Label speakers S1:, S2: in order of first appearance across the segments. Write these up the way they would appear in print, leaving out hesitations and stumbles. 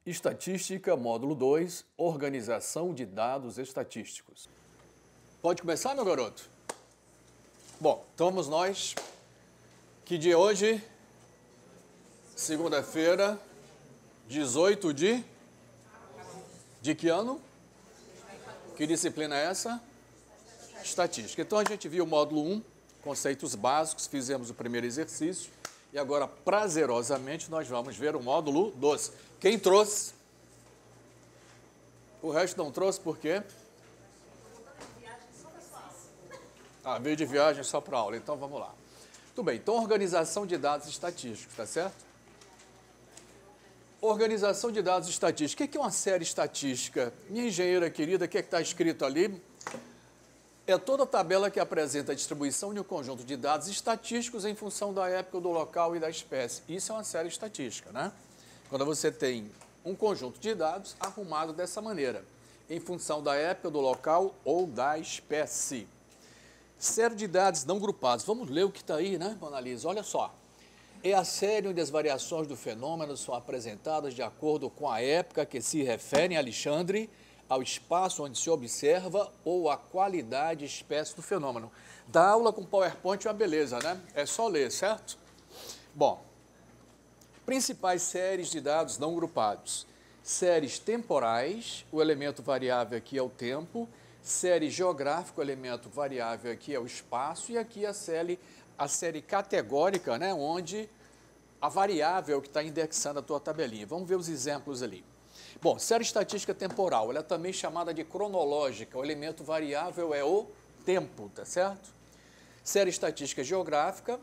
S1: Estatística, módulo 2, organização de dados estatísticos. Pode começar, meu garoto? Bom, então vamos nós. Que dia é hoje? Segunda-feira, 18 de que ano? Que disciplina é essa? Estatística. Então a gente viu o módulo 1, conceitos básicos, fizemos o primeiro exercício. E agora, prazerosamente, nós vamos ver o módulo 2. Quem trouxe? O resto não trouxe por quê? Ah, veio de viagem só para aula, então vamos lá. Tudo bem, então organização de dados estatísticos, tá certo? Organização de dados estatísticos. O que é uma série estatística? Minha engenheira querida, o que está escrito ali? É toda a tabela que apresenta a distribuição de um conjunto de dados estatísticos em função da época, do local e da espécie. Isso é uma série estatística, né? Quando você tem um conjunto de dados arrumado dessa maneira, em função da época, do local ou da espécie. Série de dados não grupados. Vamos ler o que está aí, né, Analisa? Olha só. É a série onde as variações do fenômeno são apresentadas de acordo com a época a que se referem, Alexandre, ao espaço onde se observa ou à qualidade e espécie do fenômeno. Da aula com PowerPoint é uma beleza, né? É só ler, certo? Bom, principais séries de dados não grupados. Séries temporais, o elemento variável aqui é o tempo. Série geográfica, o elemento variável aqui é o espaço. E aqui a série categórica, né? Onde a variável que está indexando a tua tabelinha. Vamos ver os exemplos ali. Bom, série estatística temporal, ela é também chamada de cronológica, o elemento variável é o tempo, tá certo? Série estatística geográfica,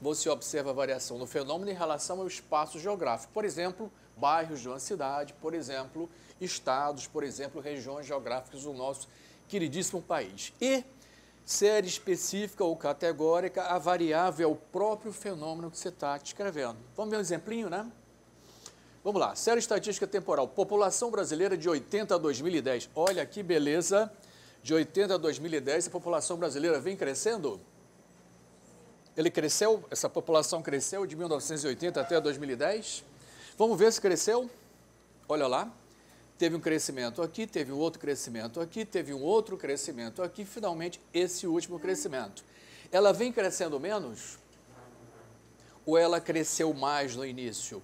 S1: você observa a variação do fenômeno em relação ao espaço geográfico, por exemplo, bairros de uma cidade, por exemplo, estados, por exemplo, regiões geográficas do nosso queridíssimo país. E série específica ou categórica, a variável é o próprio fenômeno que você está descrevendo. Vamos ver um exemplinho, né? Vamos lá, série estatística temporal, população brasileira de 80 a 2010. Olha que beleza, de 80 a 2010 a população brasileira vem crescendo? Ele cresceu, essa população cresceu de 1980 até 2010? Vamos ver se cresceu? Olha lá, teve um crescimento aqui, teve um outro crescimento aqui, teve um outro crescimento aqui, finalmente esse último crescimento. Ela vem crescendo menos? Ou ela cresceu mais no início?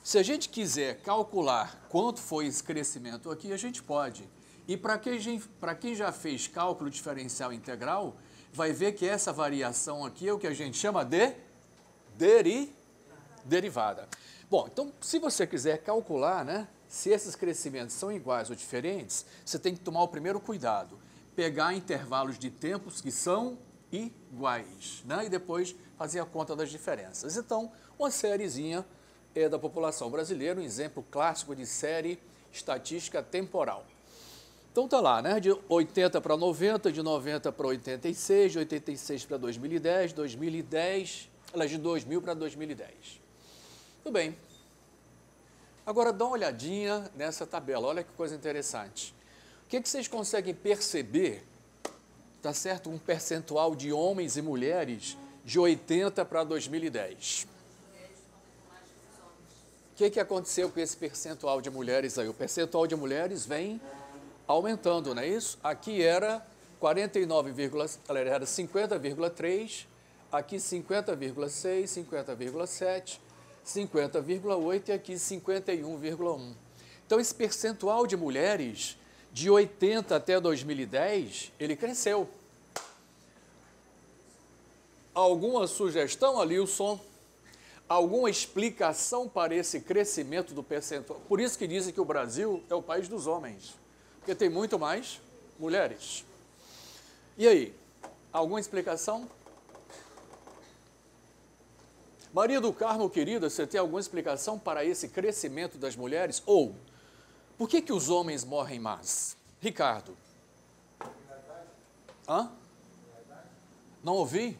S1: Se a gente quiser calcular quanto foi esse crescimento aqui, a gente pode. E para quem já fez cálculo diferencial integral, vai ver que essa variação aqui é o que a gente chama de derivada. Bom, então, se você quiser calcular, né, se esses crescimentos são iguais ou diferentes, você tem que tomar o primeiro cuidado. Pegar intervalos de tempos que são iguais, né, e depois fazer a conta das diferenças. Então, uma sériezinha da população brasileira, um exemplo clássico de série estatística temporal. Então tá lá, né? De 80 para 90, de 90 para 86, de 86 para 2010, 2010, aliás, de 2000 para 2010. Tudo bem. Agora dá uma olhadinha nessa tabela, olha que coisa interessante. O que vocês conseguem perceber, tá certo? Um percentual de homens e mulheres de 80 para 2010. O que aconteceu com esse percentual de mulheres aí? O percentual de mulheres vem aumentando, não é isso? Aqui era 50,3, aqui 50,6, 50,7, 50,8 e aqui 51,1. Então, esse percentual de mulheres de 80 até 2010, ele cresceu. Alguma sugestão, Alilson? Alguma explicação para esse crescimento do percentual? Por isso que dizem que o Brasil é o país dos homens, porque tem muito mais mulheres. E aí, alguma explicação? Maria do Carmo, querida, você tem alguma explicação para esse crescimento das mulheres? Ou, por que os homens morrem mais? Ricardo? Hã? Não ouvi?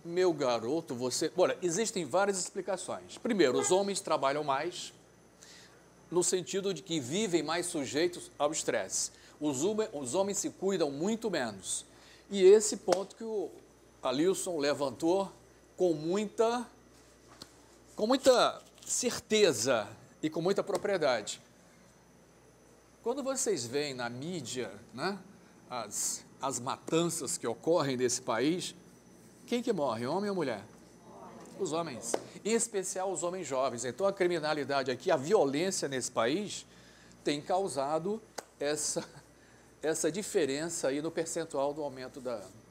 S1: Meu garoto, você... Olha, existem várias explicações. Primeiro, os homens trabalham mais, no sentido de que vivem mais sujeitos ao estresse. Os homens se cuidam muito menos. E esse ponto que o Alilson levantou com muita certeza e com muita propriedade. Quando vocês veem na mídia, né, as matanças que ocorrem nesse país, quem que morre, homem ou mulher? Os homens, em especial os homens jovens. Então a criminalidade aqui, a violência nesse país tem causado essa diferença aí no percentual do aumento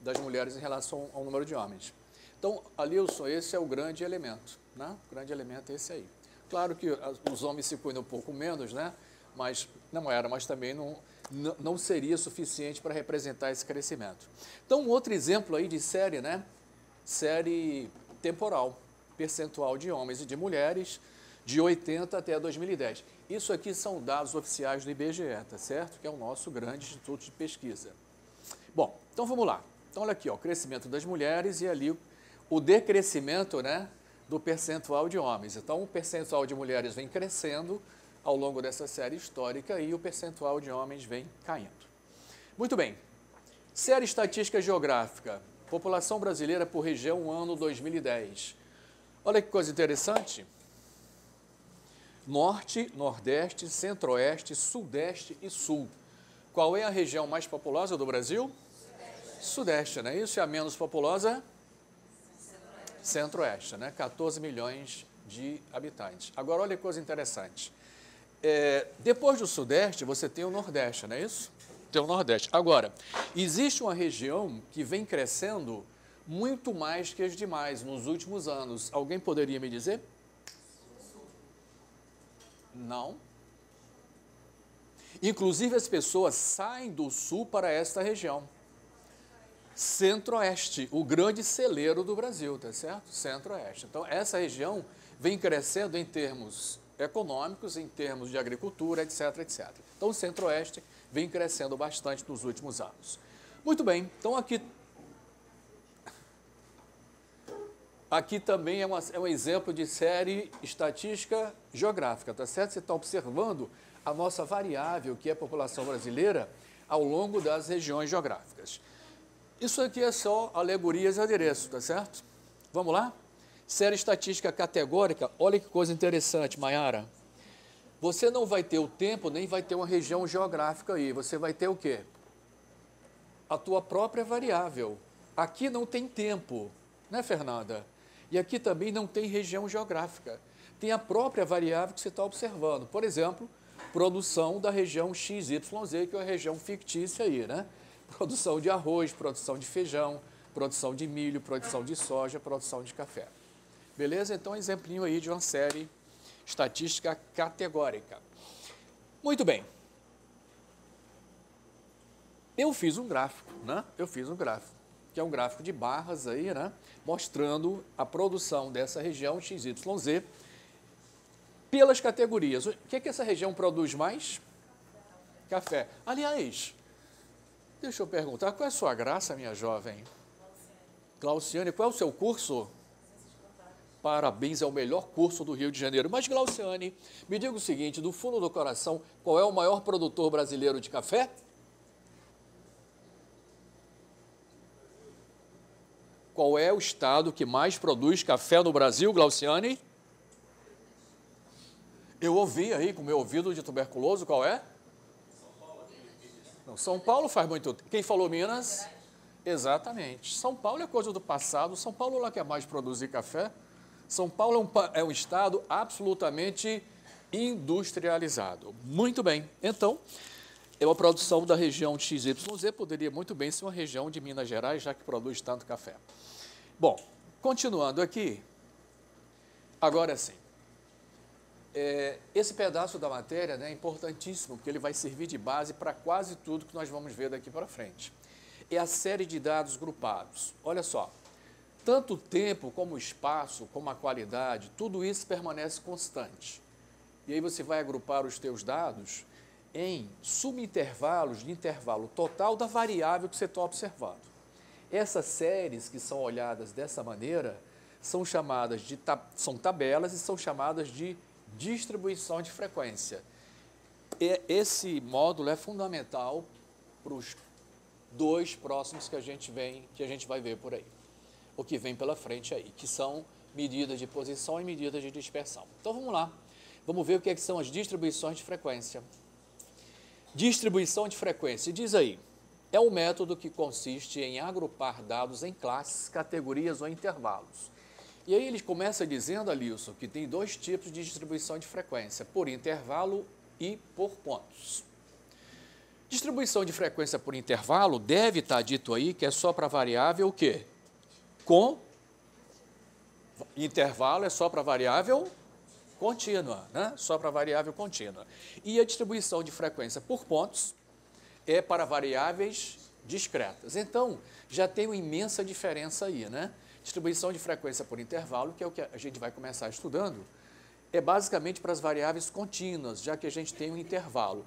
S1: das mulheres em relação ao número de homens. Então, Alilson, esse é o grande elemento, né? O grande elemento é esse aí. Claro que os homens se cuidam um pouco menos, né? Mas também não seria suficiente para representar esse crescimento. Então, um outro exemplo aí de série, né? Série temporal, percentual de homens e de mulheres, de 80 até 2010. Isso aqui são dados oficiais do IBGE, tá certo? Que é o nosso grande instituto de pesquisa. Bom, então vamos lá. Então, olha aqui, ó, o crescimento das mulheres e ali o decrescimento, né, do percentual de homens. Então, o percentual de mulheres vem crescendo ao longo dessa série histórica e o percentual de homens vem caindo. Muito bem. Série estatística geográfica. População brasileira por região, ano 2010. Olha que coisa interessante. Norte, Nordeste, Centro-Oeste, Sudeste e Sul. Qual é a região mais populosa do Brasil? Sudeste, não é isso? E a menos populosa? Centro-Oeste, né? 14 milhões de habitantes. Agora, olha que coisa interessante. Depois do Sudeste, você tem o Nordeste, não é isso? Tem o Nordeste. Agora, existe uma região que vem crescendo muito mais que as demais nos últimos anos. Alguém poderia me dizer? Não. Inclusive, as pessoas saem do Sul para esta região. Centro-Oeste, o grande celeiro do Brasil, tá certo? Centro-Oeste. Então, essa região vem crescendo em termos econômicos, em termos de agricultura, etc, etc. Então, o Centro-Oeste vem crescendo bastante nos últimos anos. Muito bem, então aqui também é um exemplo de série estatística geográfica, tá certo? Você está observando a nossa variável, que é a população brasileira, ao longo das regiões geográficas. Isso aqui é só alegorias e adereço, tá certo? Vamos lá? Série estatística categórica, olha que coisa interessante, Maiara. Você não vai ter o tempo, nem vai ter uma região geográfica aí. Você vai ter o quê? A tua própria variável. Aqui não tem tempo, né, Fernanda? E aqui também não tem região geográfica. Tem a própria variável que você está observando. Por exemplo, produção da região XYZ, que é a região fictícia aí, né? Produção de arroz, produção de feijão, produção de milho, produção de soja, produção de café. Beleza? Então, um exemplinho aí de uma série estatística categórica. Muito bem. Eu fiz um gráfico, né? Que é um gráfico de barras aí, né? Mostrando a produção dessa região XYZ pelas categorias. O que essa região produz mais? Café. Aliás, deixa eu perguntar, qual é a sua graça, minha jovem? Glauciane, qual é o seu curso? Parabéns, é o melhor curso do Rio de Janeiro. Mas, Glauciane, me diga o seguinte, do fundo do coração, qual é o maior produtor brasileiro de café? Qual é o estado que mais produz café no Brasil, Glauciane? Eu ouvi aí com o meu ouvido de tuberculoso, qual é? Não, São Paulo faz muito tempo. Quem falou Minas? Exatamente. São Paulo é coisa do passado. São Paulo lá quer mais produzir café. São Paulo é um estado absolutamente industrializado. Muito bem. Então, é uma produção da região XYZ, poderia muito bem ser uma região de Minas Gerais, já que produz tanto café. Bom, continuando aqui, agora sim. Esse pedaço da matéria, né, é importantíssimo, porque ele vai servir de base para quase tudo que nós vamos ver daqui para frente. É a série de dados grupados. Olha só, tanto o tempo como o espaço, como a qualidade, tudo isso permanece constante. E aí você vai agrupar os teus dados em subintervalos de intervalo total da variável que você está observando. Essas séries que são olhadas dessa maneira são chamadas de são tabelas e são chamadas de distribuição de frequência. Esse módulo é fundamental para os dois próximos que a gente vai ver por aí, o que vem pela frente aí, que são medidas de posição e medidas de dispersão. Então vamos lá, vamos ver o que, é que são as distribuições de frequência. Distribuição de frequência, diz aí, é um método que consiste em agrupar dados em classes, categorias ou intervalos. E aí ele começa dizendo, Alisson, que tem dois tipos de distribuição de frequência, por intervalo e por pontos. Distribuição de frequência por intervalo deve estar dito aí que é só para variável o quê? Intervalo é só para variável contínua, né? Só para variável contínua. E a distribuição de frequência por pontos é para variáveis discretas. Então, já tem uma imensa diferença aí, né? Distribuição de frequência por intervalo, que é o que a gente vai começar estudando, é basicamente para as variáveis contínuas, já que a gente tem um intervalo.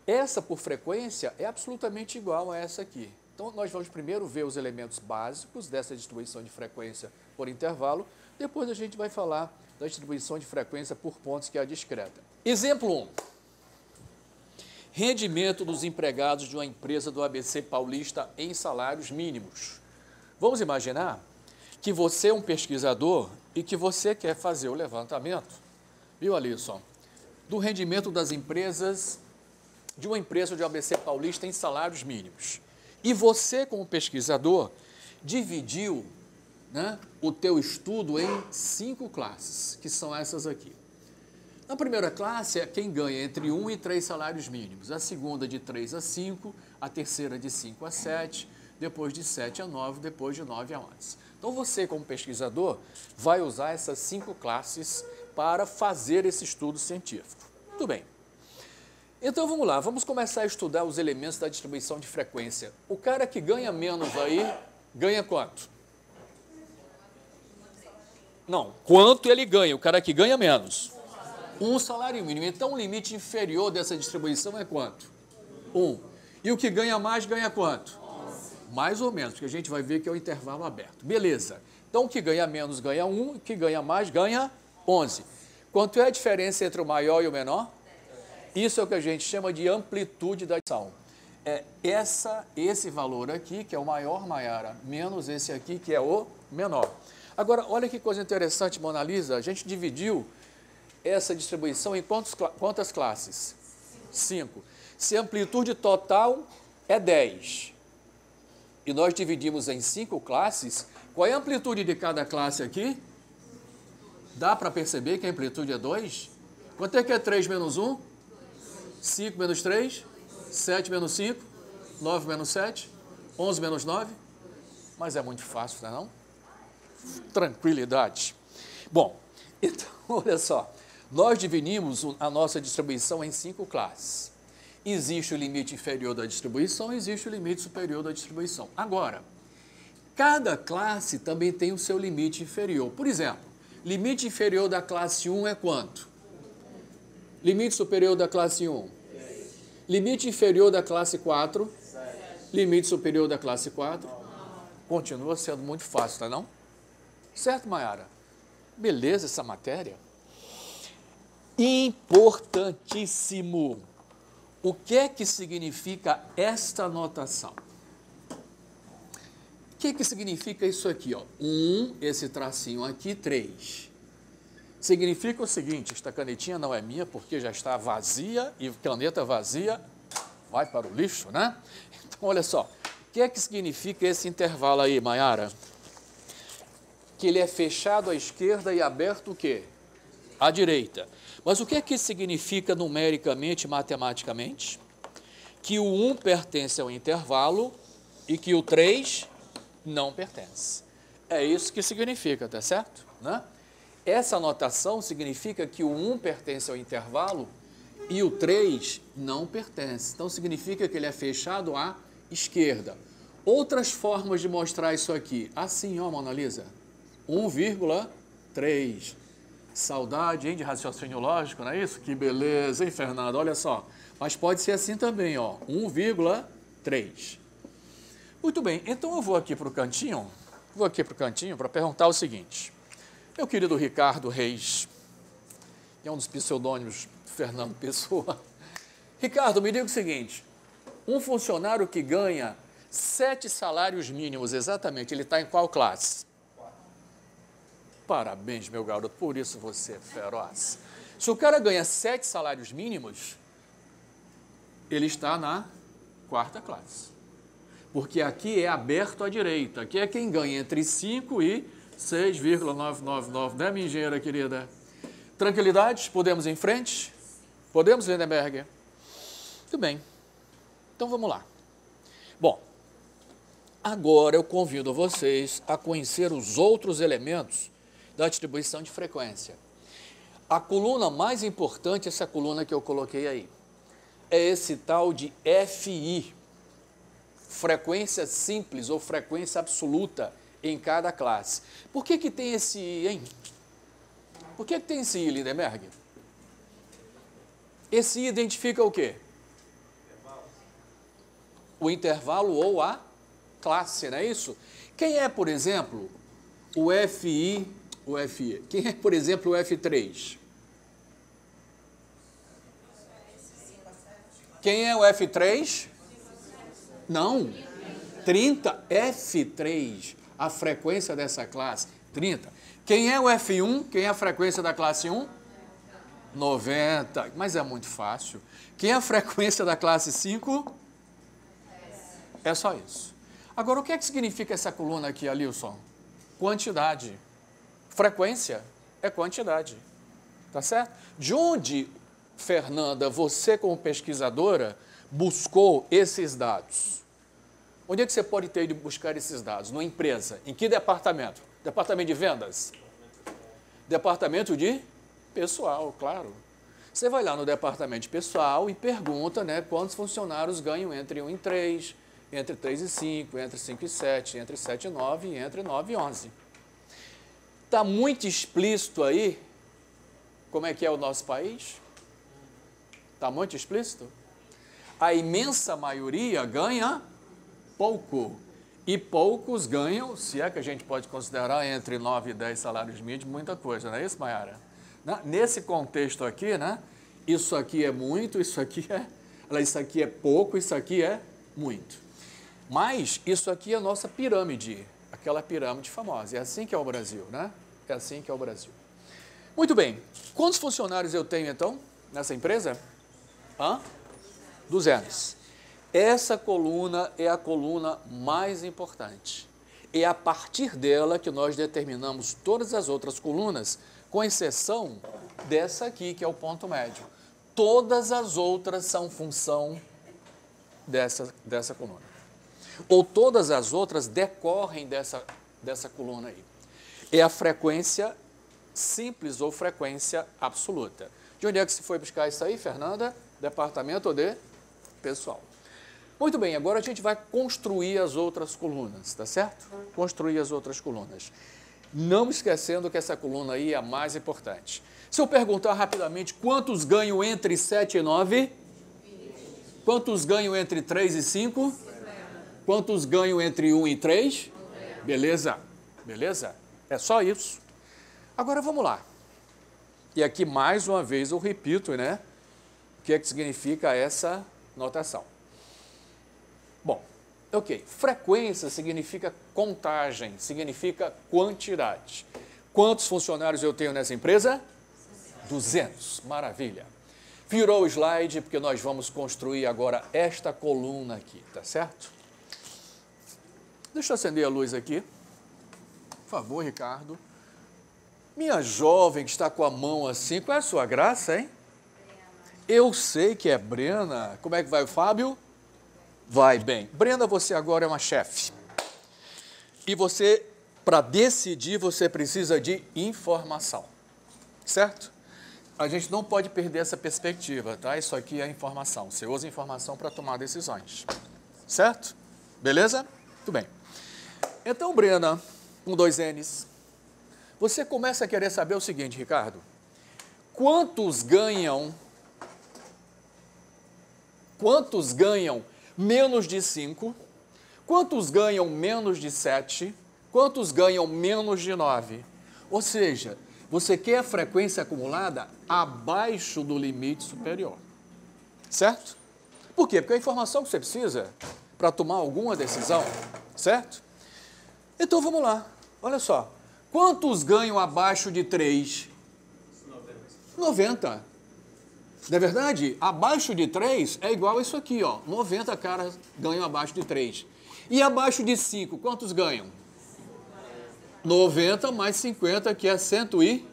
S1: Essa por frequência é absolutamente igual a essa aqui. Então, nós vamos primeiro ver os elementos básicos dessa distribuição de frequência por intervalo, depois a gente vai falar da distribuição de frequência por pontos, que é a discreta. Exemplo 1. Rendimento dos empregados de uma empresa do ABC Paulista em salários mínimos. Vamos imaginar que você é um pesquisador e que você quer fazer o levantamento, viu, Alisson, do rendimento das empresas, de uma empresa do ABC Paulista em salários mínimos. E você, como pesquisador, dividiu, né, o teu estudo em 5 classes, que são essas aqui. Na primeira classe é quem ganha entre 1 e 3 salários mínimos, a segunda de 3 a 5, a terceira de 5 a 7, depois de 7 a 9, depois de 9 a 11. Então você, como pesquisador, vai usar essas 5 classes para fazer esse estudo científico. Muito bem. Então vamos lá, vamos começar a estudar os elementos da distribuição de frequência. O cara que ganha menos aí, ganha quanto? Não, quanto ele ganha? O cara que ganha menos. 1 salário mínimo. Então, o limite inferior dessa distribuição é quanto? 1. E o que ganha mais, ganha quanto? 11. Mais ou menos, porque a gente vai ver que é o intervalo aberto. Beleza. Então, o que ganha menos, ganha 1. O que ganha mais, ganha 11. Quanto é a diferença entre o maior e o menor? Isso é o que a gente chama de amplitude da distribuição. É esse valor aqui, que é o maior, Maiara, menos esse aqui, que é o menor. Agora, olha que coisa interessante, Mona Lisa. A gente dividiu essa distribuição em quantas classes? 5. Se a amplitude total é 10 e nós dividimos em 5 classes, qual é a amplitude de cada classe aqui? Dá para perceber que a amplitude é 2? Quanto é que é 3 menos 1? 5 menos 3? 7 menos 5? 9 menos 7? 11 menos 9? Mas é muito fácil, não é não? Tranquilidade. Bom, então, olha só. Nós dividimos a nossa distribuição em 5 classes. Existe o limite inferior da distribuição, existe o limite superior da distribuição. Agora, cada classe também tem o seu limite inferior. Por exemplo, limite inferior da classe 1 é quanto? Limite superior da classe 1? Limite inferior da classe 4? Limite superior da classe 4? Continua sendo muito fácil, não é não? Certo, Maiara? Beleza essa matéria? Importantíssimo. O que é que significa esta notação? O que é que significa isso aqui? 1, esse tracinho aqui, 3. Significa o seguinte, esta canetinha não é minha porque já está vazia e caneta vazia vai para o lixo, né? Então, olha só, o que é que significa esse intervalo aí, Maiara? Que ele é fechado à esquerda e aberto o quê? À direita. Mas o que é que isso significa numericamente, matematicamente? Que o 1 pertence ao intervalo e que o 3 não pertence. É isso que significa, tá certo? Né? Essa notação significa que o 1 pertence ao intervalo e o 3 não pertence. Então, significa que ele é fechado à esquerda. Outras formas de mostrar isso aqui. Assim, ó, Mona Lisa. 1,3. Saudade, hein, de raciocínio lógico, não é isso? Que beleza, hein, Fernando? Olha só. Mas pode ser assim também, ó. 1,3. Muito bem, então eu vou aqui para o cantinho para perguntar o seguinte. Meu querido Ricardo Reis, que é um dos pseudônimos de Fernando Pessoa. Ricardo, me diga o seguinte. Um funcionário que ganha 7 salários mínimos, exatamente, ele está em qual classe? Parabéns, meu garoto, por isso você é feroz. Se o cara ganha 7 salários mínimos, ele está na 4ª classe. Porque aqui é aberto à direita. Aqui é quem ganha entre 5 e 6,999, né, minha engenheira querida? Tranquilidade? Podemos ir em frente? Podemos, Lindenberg? Muito bem. Então vamos lá. Bom, agora eu convido vocês a conhecer os outros elementos da distribuição de frequência. A coluna mais importante é essa coluna que eu coloquei aí. É esse tal de FI, frequência simples ou frequência absoluta em cada classe. Por que que tem esse I, hein? Por que que tem esse I, Lindenberg? Esse I identifica o quê? O intervalo ou a classe, não é isso? Quem é, por exemplo, o FI, quem é, por exemplo, o F3? Quem é o F3? Não, 30, F3, a frequência dessa classe, 30. Quem é o F1? Quem é a frequência da classe 1? 90, mas é muito fácil. Quem é a frequência da classe 5? É só isso. Agora, o que é que significa essa coluna aqui, Alilson? Quantidade. Frequência é quantidade. Tá certo? De onde, Fernanda, você como pesquisadora, buscou esses dados? Onde é que você pode ter ido buscar esses dados? Numa empresa. Em que departamento? Departamento de vendas? Departamento de pessoal, claro. Você vai lá no departamento de pessoal e pergunta, né, quantos funcionários ganham entre 1 e 3, entre 3 e 5, entre 5 e 7, entre 7 e 9 e entre 9 e 11. Está muito explícito aí como é que é o nosso país? Está muito explícito? A imensa maioria ganha pouco. E poucos ganham, se é que a gente pode considerar entre 9 e 10 salários mínimos, muita coisa, não é isso, Mayara? Nesse contexto aqui, né? Isso aqui é muito, isso aqui é pouco, isso aqui é muito. Mas isso aqui é a nossa pirâmide, aquela pirâmide famosa. É assim que é o Brasil, né? É assim que é o Brasil. Muito bem. Quantos funcionários eu tenho, então, nessa empresa? 200. Essa coluna é a coluna mais importante. É a partir dela que nós determinamos todas as outras colunas, com exceção dessa aqui, que é o ponto médio. Todas as outras são função dessa coluna. Ou todas as outras decorrem dessa coluna aí. É a frequência simples ou frequência absoluta. De onde é que se foi buscar isso aí, Fernanda? Departamento de pessoal. Muito bem, agora a gente vai construir as outras colunas, tá certo? Construir as outras colunas. Não esquecendo que essa coluna aí é a mais importante. Se eu perguntar rapidamente, quantos ganham entre 7 e 9? Quantos ganham entre 3 e 5? Quantos ganham entre 1 e 3? Beleza? Beleza? É só isso. Agora vamos lá. E aqui mais uma vez eu repito, né? O que é que significa essa notação? Bom, ok. Frequência significa contagem, significa quantidade. Quantos funcionários eu tenho nessa empresa? 200. Maravilha. Virou o slide, porque nós vamos construir agora esta coluna aqui, tá certo? Deixa eu acender a luz aqui. Por favor, Ricardo. Minha jovem que está com a mão assim, qual é a sua graça, hein? Eu sei que é Brena. Como é que vai o Fábio? Vai bem. Brenda, você agora é uma chefe. E você, para decidir, você precisa de informação. Certo? A gente não pode perder essa perspectiva, tá? Isso aqui é informação. Você usa informação para tomar decisões. Certo? Beleza? Muito bem. Então, Brena, com 2 N's, você começa a querer saber o seguinte, Ricardo. Quantos ganham menos de 5? Quantos ganham menos de 7? Quantos ganham menos de 9? Ou seja, você quer a frequência acumulada abaixo do limite superior. Certo? Por quê? Porque é a informação que você precisa para tomar alguma decisão. Certo? Então, vamos lá. Olha só. Quantos ganham abaixo de 3? 90. Não é verdade? Abaixo de 3 é igual a isso aqui, ó. 90 caras ganham abaixo de 3. E abaixo de 5, quantos ganham? 90 mais 50, que é 100 e...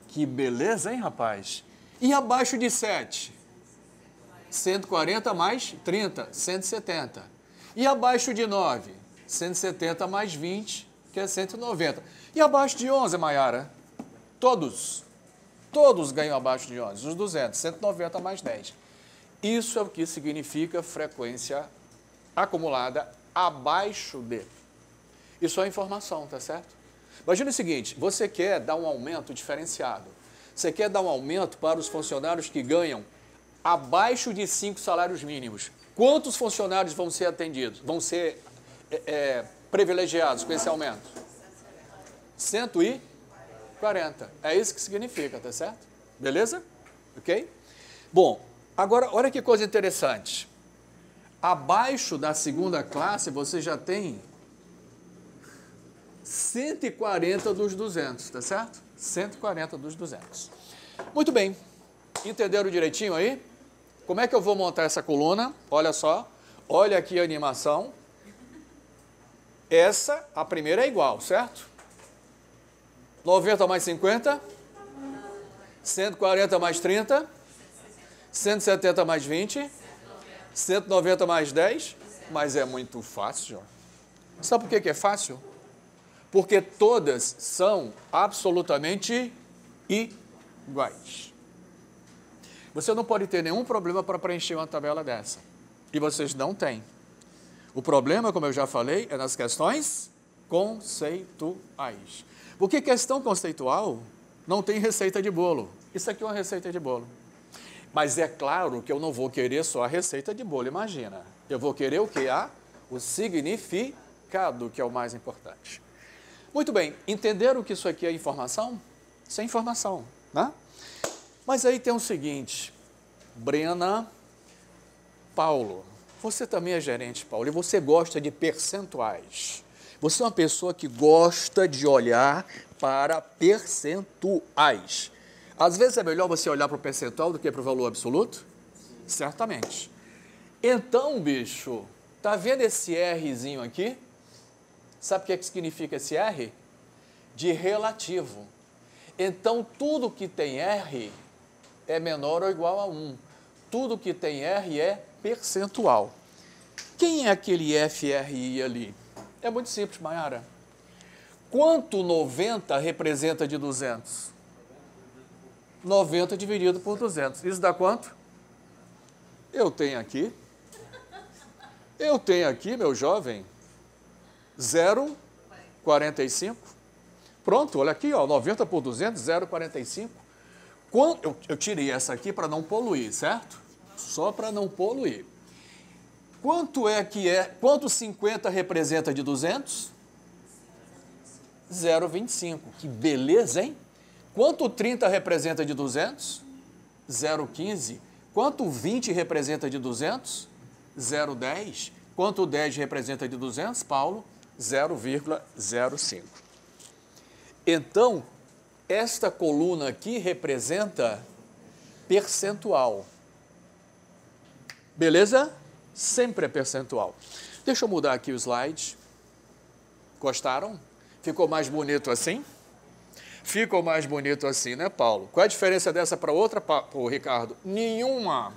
S1: Que beleza, hein, rapaz? E abaixo de 7? 140 mais 30, 170. E abaixo de 9? 170 mais 20, que é 190. E abaixo de 11, Maiara? Todos ganham abaixo de 11, os 200, 190 mais 10. Isso é o que significa frequência acumulada abaixo de. Isso é informação, tá certo? Imagina o seguinte, você quer dar um aumento diferenciado. Você quer dar um aumento para os funcionários que ganham abaixo de 5 salários mínimos. Quantos funcionários vão ser atendidos, vão ser privilegiados com esse aumento? 140. É isso que significa, tá certo? Beleza? Ok? Bom, agora, olha que coisa interessante. Abaixo da segunda classe, você já tem 140 dos 200, tá certo? 140 dos 200. Muito bem. Entenderam direitinho aí? Como é que eu vou montar essa coluna? Olha só. Olha aqui a animação. Essa, a primeira é igual, certo? 90 mais 50, 140 mais 30, 170 mais 20, 190 mais 10, mas é muito fácil. Sabe por que é fácil? Porque todas são absolutamente iguais. Você não pode ter nenhum problema para preencher uma tabela dessa. E vocês não têm. O problema, como eu já falei, é nas questões conceituais. Porque questão conceitual não tem receita de bolo. Isso aqui é uma receita de bolo. Mas é claro que eu não vou querer só a receita de bolo, imagina. Eu vou querer o que? O significado, que é o mais importante. Muito bem, entenderam que isso aqui é informação? Isso é informação, né? Mas aí tem o seguinte, Brena, Paulo, você também é gerente, Paulo, e você gosta de percentuais. Você é uma pessoa que gosta de olhar para percentuais. Às vezes é melhor você olhar para o percentual do que para o valor absoluto? Certamente. Então, bicho, tá vendo esse Rzinho aqui? Sabe o que é que significa esse R? De relativo. Então, tudo que tem R é menor ou igual a 1. Tudo que tem R é percentual. Quem é aquele FRI ali? É muito simples, Maiara. Quanto 90 representa de 200? 90 dividido por 200. Isso dá quanto? Eu tenho aqui, meu jovem, 0,45. Pronto, olha aqui, ó, 90 por 200, 0,45. Eu tirei essa aqui para não poluir, certo? Só para não poluir. Quanto 50 representa de 200? 0,25. Que beleza, hein? Quanto 30 representa de 200? 0,15. Quanto 20 representa de 200? 0,10. Quanto 10 representa de 200, Paulo? 0,05. Então, esta coluna aqui representa percentual. Beleza? Sempre é percentual. Deixa eu mudar aqui o slide. Gostaram? Ficou mais bonito assim? Ficou mais bonito assim, né, Paulo? Qual é a diferença dessa para outra, Ricardo? Nenhuma.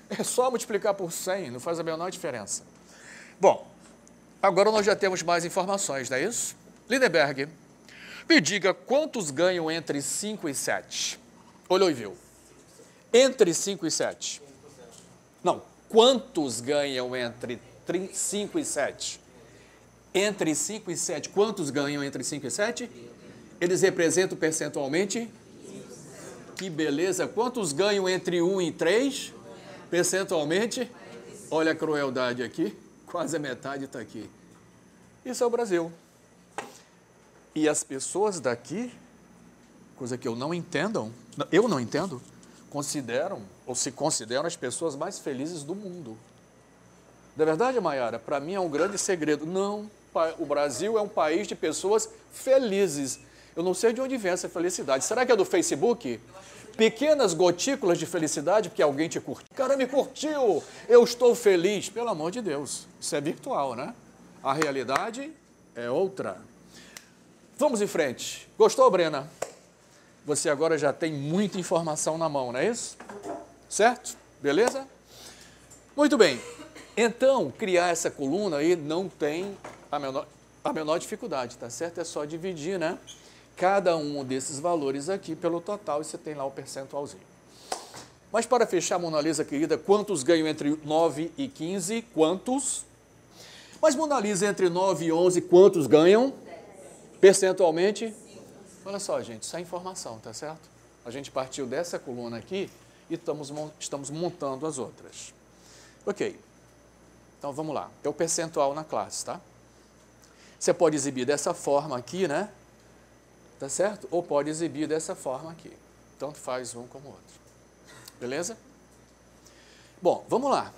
S1: É só multiplicar por 100, não faz a menor diferença. Bom, agora nós já temos mais informações, não é isso? Lindenberg, me diga quantos ganham entre 5 e 7? Olhou e viu. Entre 5 e 7. Não, quantos ganham entre 5 e 7? Entre 5 e 7, quantos ganham entre 5 e 7? Eles representam percentualmente? Que beleza! Quantos ganham entre 1 e 3? Percentualmente? Olha a crueldade aqui, quase a metade está aqui. Isso é o Brasil. E as pessoas daqui, coisa que eu não entendo, consideram, ou se consideram as pessoas mais felizes do mundo. Não é verdade, Maiara? Para mim é um grande segredo. Não, o Brasil é um país de pessoas felizes. Eu não sei de onde vem essa felicidade. Será que é do Facebook? Pequenas gotículas de felicidade porque alguém te curtiu. O cara me curtiu, eu estou feliz. Pelo amor de Deus, isso é virtual, né? A realidade é outra. Vamos em frente. Gostou, Brena? Você agora já tem muita informação na mão, não é isso? Certo? Beleza? Muito bem. Então, criar essa coluna aí não tem a menor dificuldade, tá certo? É só dividir, né? Cada um desses valores aqui pelo total e você tem lá o percentualzinho. Mas para fechar, Mona Lisa querida, quantos ganham entre 9 e 15? Quantos? Mas Mona Lisa, entre 9 e 11, quantos ganham? Percentualmente? Olha só, gente, isso é informação, tá certo? A gente partiu dessa coluna aqui e estamos montando as outras. Ok. Então, vamos lá. É o percentual na classe, tá? Você pode exibir dessa forma aqui, né? Tá certo? Ou pode exibir dessa forma aqui. Tanto faz um como o outro. Beleza? Bom, vamos lá.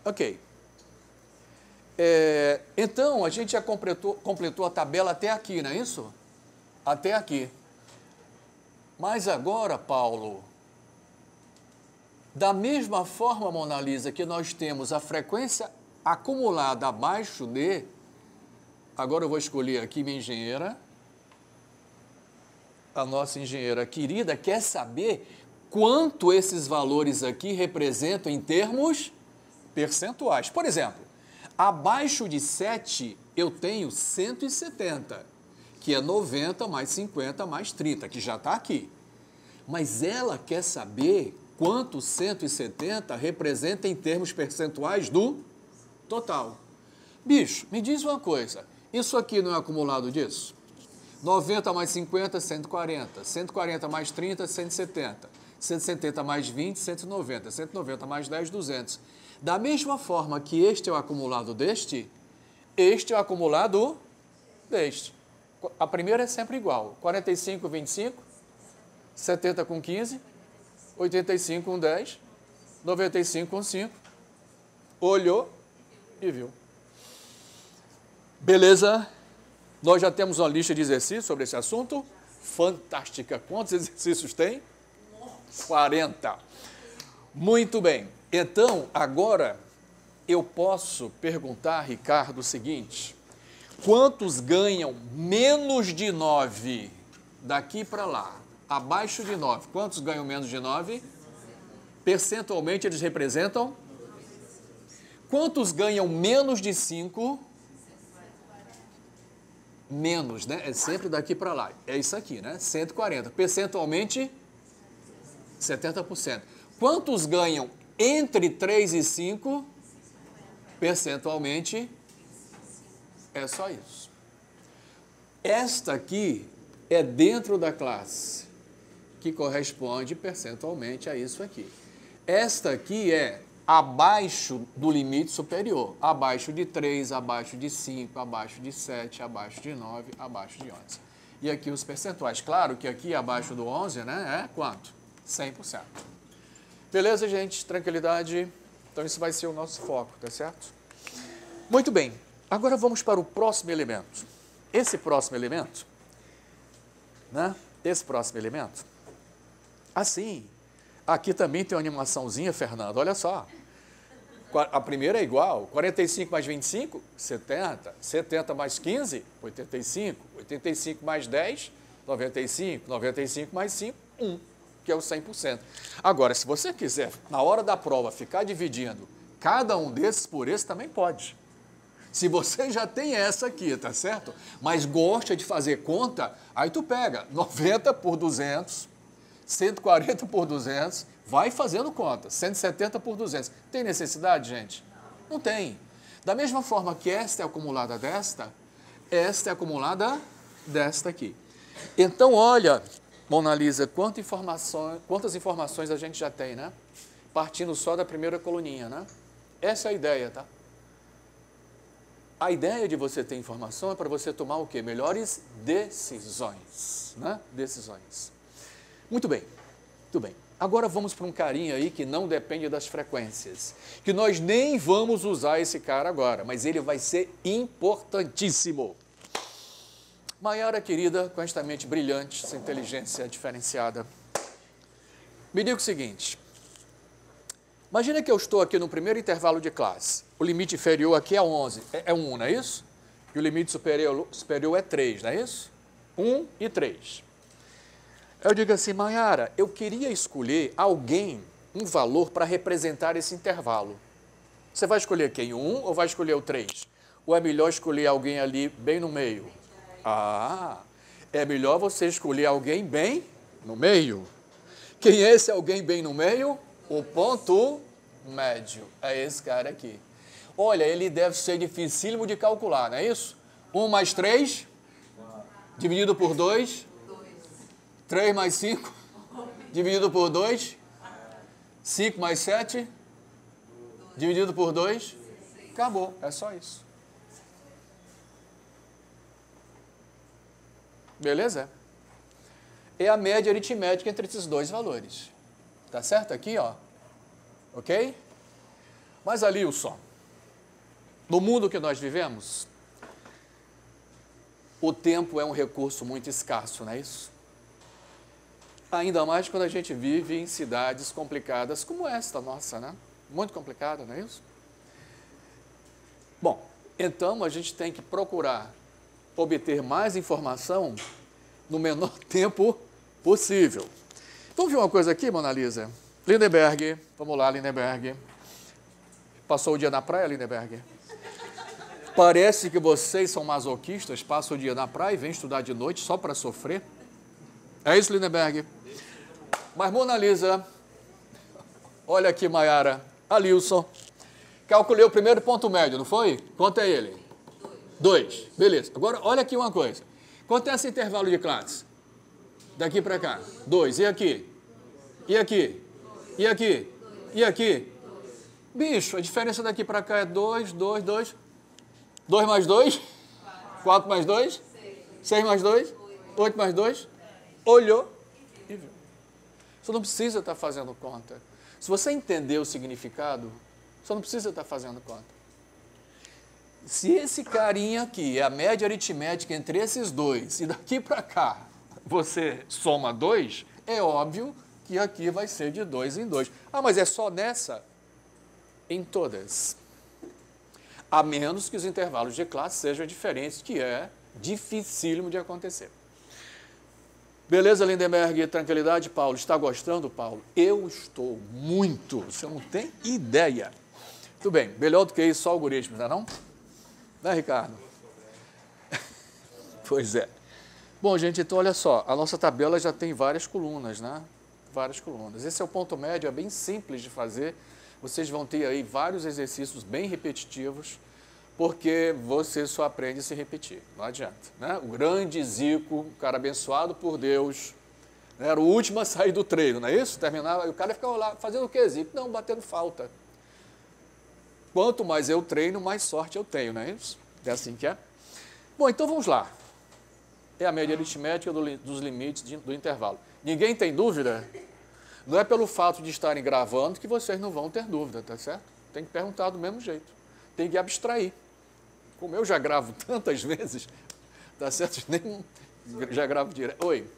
S1: Ok. Então, a gente já completou a tabela até aqui, não é isso? Até aqui. Mas agora, Paulo, da mesma forma, Mona Lisa, que nós temos a frequência acumulada abaixo de... Agora eu vou escolher aqui minha engenheira. A nossa engenheira querida quer saber quanto esses valores aqui representam em termos percentuais. Por exemplo, abaixo de 7 eu tenho 170, que é 90 mais 50 mais 30, que já está aqui. Mas ela quer saber quanto 170 representa em termos percentuais do total. Bicho, me diz uma coisa, isso aqui não é acumulado disso? 90 mais 50, 140. 140 mais 30, 170. 170 mais 20, 190. 190 mais 10, 200. Da mesma forma que este é o acumulado deste, este é o acumulado deste. A primeira é sempre igual. 45, 25. 70 com 15. 85 com 10. 95 com 5. Olhou e viu. Beleza? Nós já temos uma lista de exercícios sobre esse assunto. Fantástica. Quantos exercícios tem? 40. Muito bem. Então, agora, eu posso perguntar, Ricardo, o seguinte. Quantos ganham menos de 9 daqui para lá? Abaixo de 9. Quantos ganham menos de 9? Percentualmente, eles representam? Quantos ganham menos de 5? Menos, né? É sempre daqui para lá. É isso aqui, né? 140. Percentualmente, 70%. Quantos ganham entre 3 e 5? Percentualmente, é só isso. Esta aqui é dentro da classe, que corresponde percentualmente a isso aqui. Esta aqui é abaixo do limite superior, abaixo de 3, abaixo de 5, abaixo de 7, abaixo de 9, abaixo de 11. E aqui os percentuais. Claro que aqui abaixo do 11, né, é quanto? 100%. Beleza, gente? Tranquilidade? Então isso vai ser o nosso foco, tá certo? Muito bem. Agora vamos para o próximo elemento. Esse próximo elemento, né? Esse próximo elemento, assim, aqui também tem uma animaçãozinha, Fernando, olha só. A primeira é igual, 45 mais 25, 70. 70 mais 15, 85. 85 mais 10, 95. 95 mais 5, 1, que é o 100%. Agora, se você quiser, na hora da prova, ficar dividindo cada um desses por esse, também pode. Se você já tem essa aqui, tá certo? Mas gosta de fazer conta, aí tu pega 90 por 200, 140 por 200, vai fazendo conta, 170 por 200. Tem necessidade, gente? Não tem. Da mesma forma que esta é acumulada desta, esta é acumulada desta aqui. Então, olha, Mona Lisa, quantas informações a gente já tem, né? Partindo só da primeira coluninha, né? Essa é a ideia, tá? A ideia de você ter informação é para você tomar o quê? Melhores decisões, né? Decisões. Muito bem, muito bem. Agora vamos para um carinha aí que não depende das frequências, que nós nem vamos usar esse cara agora, mas ele vai ser importantíssimo. Maiara, querida, com esta mente brilhante, essa inteligência diferenciada, me diga o seguinte. Imagina que eu estou aqui no primeiro intervalo de classe. O limite inferior aqui é 11, é 1, não é isso? E o limite superior é 3, não é isso? 1 e 3. Eu digo assim, Maiara, eu queria escolher alguém, um valor para representar esse intervalo. Você vai escolher quem? O 1 ou vai escolher o 3? Ou é melhor escolher alguém ali bem no meio? Ah, é melhor você escolher alguém bem no meio. Quem é esse alguém bem no meio? O ponto médio. É esse cara aqui. Olha, ele deve ser dificílimo de calcular, não é isso? 1 mais 3, dividido por 2. 3 mais 5, dividido por 2. 5 mais 7, dividido por 2. Acabou, é só isso. Beleza? É a média aritmética entre esses dois valores. Tá certo aqui, ó? Ok? Mas, Alilson, no mundo que nós vivemos, o tempo é um recurso muito escasso, não é isso? Ainda mais quando a gente vive em cidades complicadas como esta nossa, né? Muito complicada, não é isso? Bom, então a gente tem que procurar obter mais informação no menor tempo possível. Vamos ver uma coisa aqui, Mona Lisa? Lindenberg, vamos lá, Lindenberg. Passou o dia na praia, Lindenberg? Parece que vocês são masoquistas, passam o dia na praia e vêm estudar de noite só para sofrer. É isso, Lindenberg? Mas, Mona Lisa, olha aqui, Maiara, Alilson, calculei o primeiro ponto médio, não foi? Quanto é ele? 2. Beleza. Agora, olha aqui uma coisa. Quanto é esse intervalo de classe? Daqui para cá. 2. E aqui? E aqui? E aqui? E aqui? Bicho, a diferença daqui para cá é 2, 2, 2. 2 mais 2? 4 mais 2? 6 mais 2? 8 mais 2? Olhou e viu. Você não precisa estar fazendo conta. Se você entender o significado, você não precisa estar fazendo conta. Se esse carinha aqui é a média aritmética entre esses dois, e daqui para cá você soma 2, é óbvio que aqui vai ser de 2 em 2. Ah, mas é só nessa? Em todas. A menos que os intervalos de classe sejam diferentes, que é dificílimo de acontecer. Beleza, Lindenberg? Tranquilidade, Paulo? Está gostando, Paulo? Eu estou muito. Você não tem ideia. Tudo bem, melhor do que isso, só algoritmos, não é não? Né, Ricardo? Pois é. Bom, gente, então olha só, a nossa tabela já tem várias colunas, né? Várias colunas. Esse é o ponto médio, é bem simples de fazer. Vocês vão ter aí vários exercícios bem repetitivos, porque você só aprende a se repetir, não adianta. Né? O grande Zico, o cara abençoado por Deus, né? Era o último a sair do treino, não é isso? Terminava, e o cara ficava lá, fazendo o quê, Zico? Não, batendo falta. Quanto mais eu treino, mais sorte eu tenho, não é isso? É assim que é? Bom, então vamos lá. É a média aritmética dos limites do intervalo. Ninguém tem dúvida? Não é pelo fato de estarem gravando que vocês não vão ter dúvida, tá certo? Tem que perguntar do mesmo jeito. Tem que abstrair. Como eu já gravo tantas vezes, tá certo? Nem já gravo direto. Oi.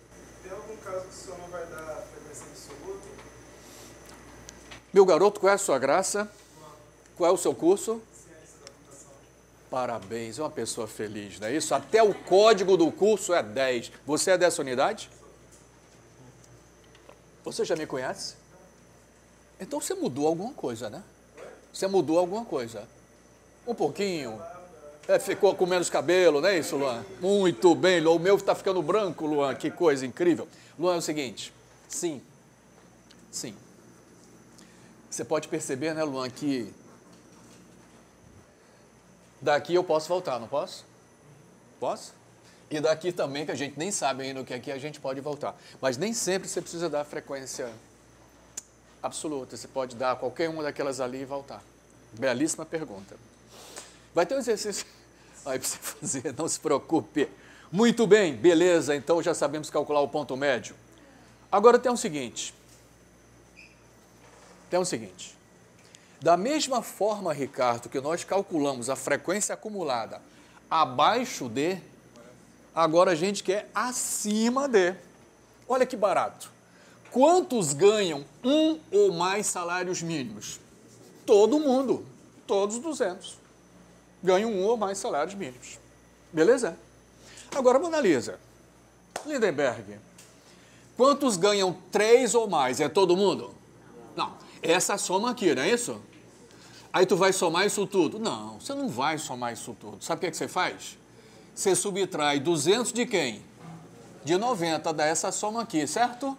S2: Tem algum caso que o senhor não vai dar frequência absoluta?
S1: Meu garoto, qual é a sua graça? Qual é o seu curso?
S2: Ciência da computação.
S1: Parabéns, é uma pessoa feliz, não é isso? Até o código do curso é 10. Você é dessa unidade? Você já me conhece? Então você mudou alguma coisa, né? Você mudou alguma coisa. Um pouquinho. Ficou com menos cabelo, não é isso, Luan? Muito bem, o meu está ficando branco, Luan, que coisa incrível. Luan, é o seguinte, sim, você pode perceber, né, Luan, que daqui eu posso voltar, não posso? Posso? E daqui também, que a gente nem sabe ainda o que é que a gente pode voltar. Mas nem sempre você precisa dar a frequência absoluta, você pode dar qualquer uma daquelas ali e voltar. Belíssima pergunta. Vai ter um exercício aí para você fazer, não se preocupe. Muito bem, beleza, então já sabemos calcular o ponto médio. Agora tem o seguinte. Da mesma forma, Ricardo, que nós calculamos a frequência acumulada abaixo de Agora a gente quer acima de. Olha que barato. Quantos ganham um ou mais salários mínimos? Todo mundo. Todos 200. Ganham um ou mais salários mínimos. Beleza? Agora, Mona Lisa. Lindenberg. Quantos ganham 3 ou mais? É todo mundo? Não. Essa soma aqui, não é isso? Aí tu vai somar isso tudo? Não, você não vai somar isso tudo. Sabe o que você faz? Você subtrai 200 de quem? De 90, dá essa soma aqui, certo?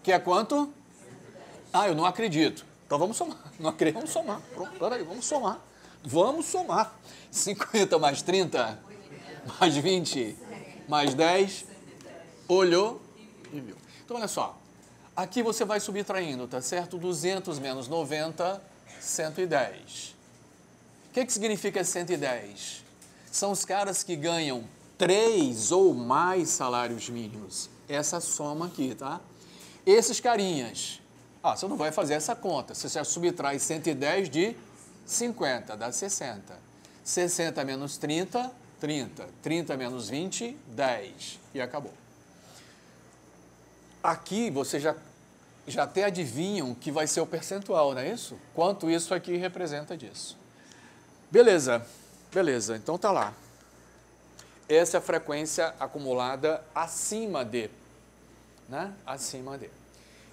S1: Que é quanto? Ah, eu não acredito. Então vamos somar. Não acredito, vamos somar. Pronto, peraí, vamos somar. Vamos somar. 50 mais 30, mais 20, mais 10, olhou e viu. Então, olha só. Aqui você vai subtraindo, tá certo? 200 menos 90, 110. O que significa 110? São os caras que ganham 3 ou mais salários mínimos. Essa soma aqui, tá? Esses carinhas. Ah, você não vai fazer essa conta. Você já subtrai 110 de 50, dá 60. 60 menos 30, 30. 30 menos 20, 10. E acabou. Aqui você já até adivinham que vai ser o percentual, não é isso? Quanto isso aqui representa disso. Beleza, beleza. Então tá lá. Essa é a frequência acumulada acima de, né? Acima de.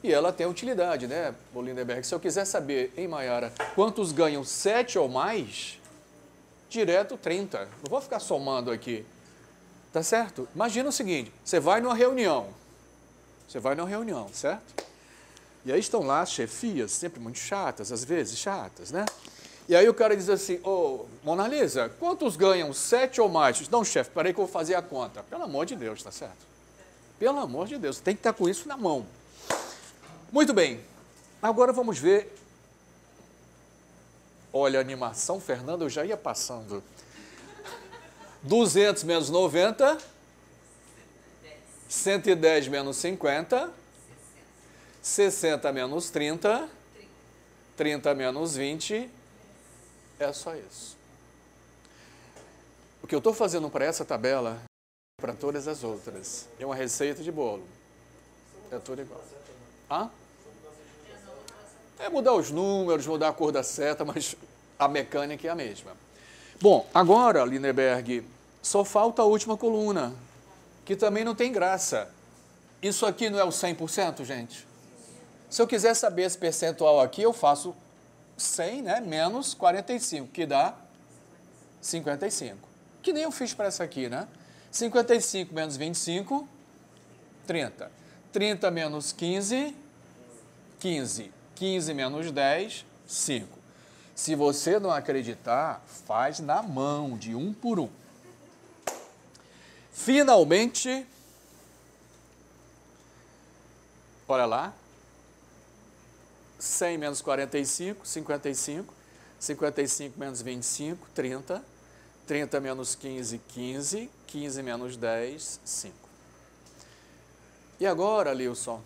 S1: E ela tem utilidade, né, Lindenberg? Se eu quiser saber, hein, Maiara, quantos ganham 7 ou mais, direto 30. Não vou ficar somando aqui. Tá certo? Imagina o seguinte, você vai numa reunião. Você vai numa reunião, certo? E aí estão lá as chefias, sempre muito chatas, às vezes chatas, né? E aí o cara diz assim, ô, Mona Lisa, quantos ganham 7 ou mais? Diz, não, chefe, peraí que eu vou fazer a conta. Pelo amor de Deus, tá certo? Pelo amor de Deus, tem que estar com isso na mão. Muito bem, agora vamos ver. Olha, a animação, Fernando, eu já ia passando. 200 menos 90, 110 menos 50, 60 menos 30, 30 menos 20, é só isso. O que eu estou fazendo para essa tabela, para todas as outras, é uma receita de bolo. É tudo igual. Hã? É mudar os números, mudar a cor da seta, mas a mecânica é a mesma. Bom, agora, Lindenberg, só falta a última coluna, que também não tem graça. Isso aqui não é o 100%, gente? Se eu quiser saber esse percentual aqui, eu faço 100, né, menos 45, que dá 55. Que nem eu fiz para essa aqui, né? 55 menos 25, 30. 30 menos 15, 15. 15 menos 10, 5. Se você não acreditar, faz na mão, de um por um. Finalmente, olha lá, 100 menos 45, 55. 55 menos 25, 30. 30 menos 15, 15. 15 menos 10, 5. E agora, Lilson,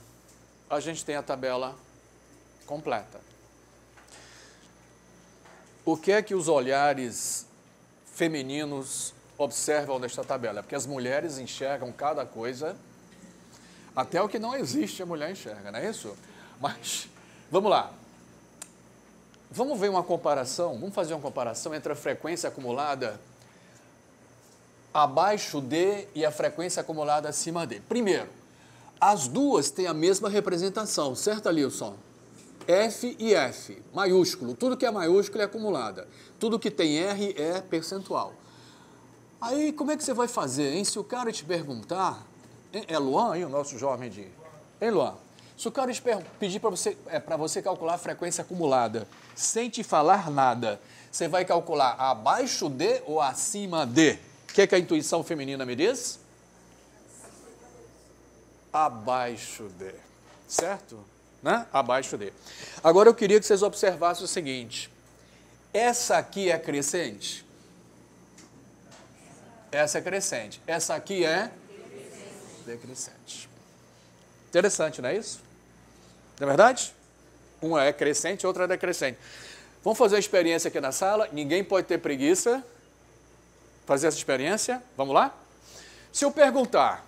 S1: a gente tem a tabela completa. O que é que os olhares femininos observam nesta tabela? Porque as mulheres enxergam cada coisa, até o que não existe a mulher enxerga, não é isso? Mas, vamos lá. Vamos ver uma comparação, vamos fazer uma comparação entre a frequência acumulada abaixo de e a frequência acumulada acima de. Primeiro, as duas têm a mesma representação, certo, Alilson? F e F, maiúsculo. Tudo que é maiúsculo é acumulada. Tudo que tem R é percentual. Aí, como é que você vai fazer, hein? Se o cara te perguntar... É Luan aí, o nosso jovem de... Hein, Luan? Se o cara te pedir para você calcular a frequência acumulada, sem te falar nada, você vai calcular abaixo de ou acima de? O que é que a intuição feminina me diz? Abaixo de. Certo? Né? Abaixo de. Agora eu queria que vocês observassem o seguinte. Essa aqui é crescente? Essa é crescente. Essa aqui é decrescente. Interessante, não é isso? Não é verdade? Uma é crescente, outra é decrescente. Vamos fazer uma experiência aqui na sala. Ninguém pode ter preguiça. Fazer essa experiência. Vamos lá? Se eu perguntar,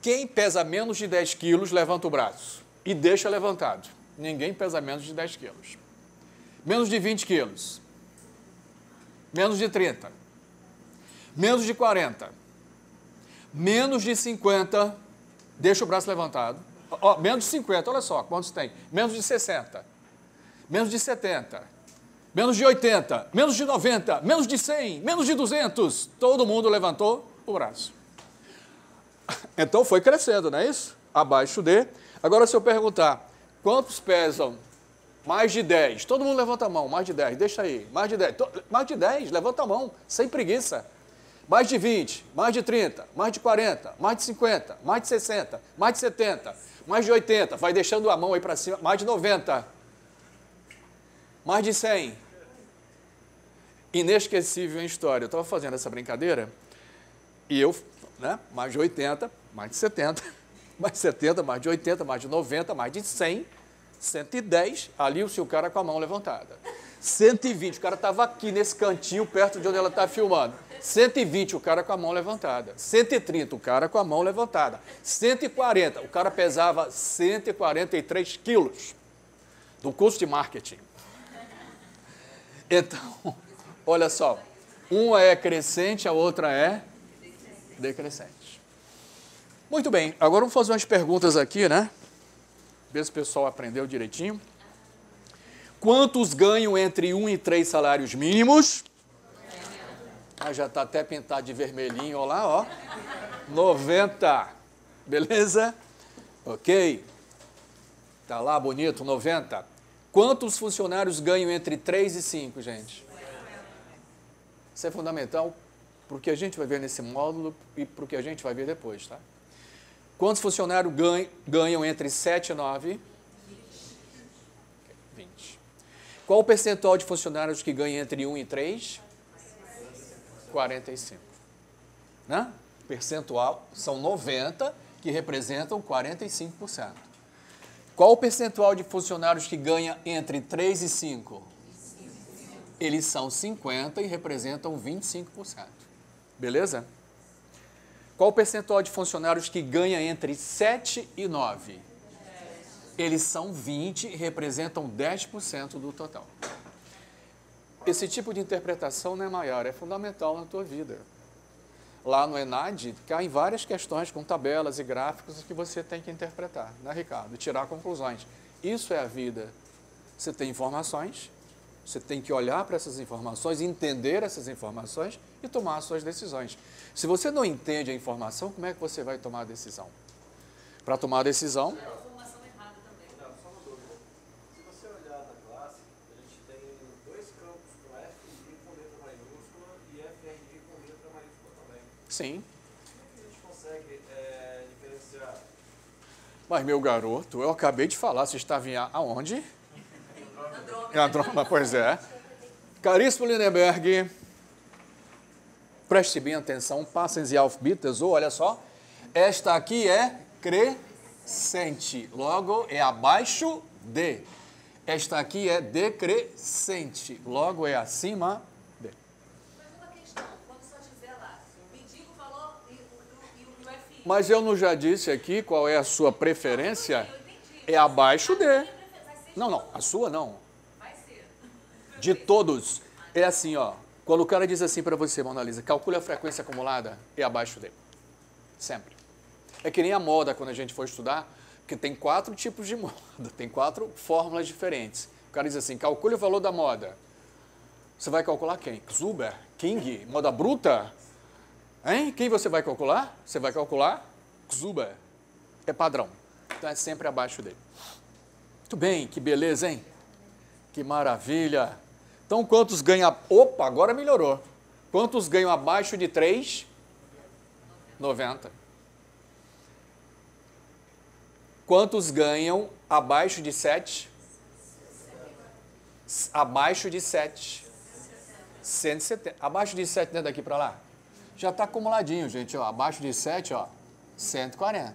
S1: quem pesa menos de 10 quilos, levanta o braço e deixa levantado. Ninguém pesa menos de 10 quilos. Menos de 20 quilos. Menos de 30. Menos de 40. Menos de 50, deixa o braço levantado. Ó, menos de 50, olha só quantos tem. Menos de 60. Menos de 70. Menos de 80. Menos de 90. Menos de 100. Menos de 200. Todo mundo levantou o braço. Então foi crescendo, não é isso? Abaixo de. Agora, se eu perguntar, quantos pesam mais de 10? Todo mundo levanta a mão. Mais de 10, deixa aí. Mais de 10. Mais de 10, levanta a mão, sem preguiça. Mais de 20, mais de 30, mais de 40, mais de 50, mais de 60, mais de 70, mais de 80. Vai deixando a mão aí para cima. Mais de 90. Mais de 100. Inesquecível em história. Eu estava fazendo essa brincadeira e eu, né, mais de 80, mais de 70, mais de 70, mais de 80, mais de 90, mais de 100, 110, ali o cara com a mão levantada. 120, o cara estava aqui nesse cantinho, perto de onde ela está filmando. 120, o cara com a mão levantada. 130, o cara com a mão levantada. 140, o cara pesava 143 quilos do curso de marketing. Então, olha só, uma é crescente, a outra é decrescente. Muito bem, agora vamos fazer umas perguntas aqui, né? Ver se o pessoal aprendeu direitinho. Quantos ganham entre 1 e 3 salários mínimos? Ah, já está até pintado de vermelhinho, olha lá, ó. 90, beleza? Ok. Tá lá, bonito, 90. Quantos funcionários ganham entre 3 e 5, gente? Isso é fundamental para o que a gente vai ver nesse módulo e para o que a gente vai ver depois, tá? Quantos funcionários ganham entre 7 e 9? 20. Qual o percentual de funcionários que ganham entre 1 e 3? 45. Né? Percentual são 90, que representam 45%. Qual o percentual de funcionários que ganha entre 3 e 5? Eles são 50 e representam 25%. Beleza? Qual o percentual de funcionários que ganha entre 7 e 9? Eles são 20 e representam 10% do total. Esse tipo de interpretação, né, Maiara, é fundamental na tua vida. Lá no ENAD, caem várias questões com tabelas e gráficos que você tem que interpretar, né, Ricardo? Tirar conclusões. Isso é a vida. Você tem informações, você tem que olhar para essas informações, entender essas informações e tomar as suas decisões. Se você não entende a informação, como é que você vai tomar a decisão? Para tomar a decisão... Sim.
S2: A gente consegue diferenciar.
S1: Mas, meu garoto, eu acabei de falar, você estava em aonde? Em Andrômeda, pois é. Caríssimo Lindenberg, preste bem atenção, passem e alfabetas, ou olha só, esta aqui é crescente, logo é abaixo de. Esta aqui é decrescente, logo é acima de. Mas eu não já disse aqui qual é a sua preferência? É abaixo de. Não, a sua não. De todos. É assim, ó. Quando o cara diz assim para você, Mona Lisa, calcule a frequência acumulada, é abaixo de. Sempre. É que nem a moda, quando a gente for estudar, que tem 4 tipos de moda, tem 4 fórmulas diferentes. O cara diz assim, calcule o valor da moda. Você vai calcular quem? Zuber? King? Moda bruta? Hein? Quem você vai calcular? Você vai calcular Zuber. É padrão. Então é sempre abaixo dele. Muito bem, que beleza, hein? Que maravilha. Então quantos ganham... Opa, agora melhorou. Quantos ganham abaixo de 3? 90. Quantos ganham abaixo de 7? Abaixo de 7. 170. Abaixo de 7, né, daqui para lá? Já está acumuladinho, gente, ó, abaixo de 7, ó, 140.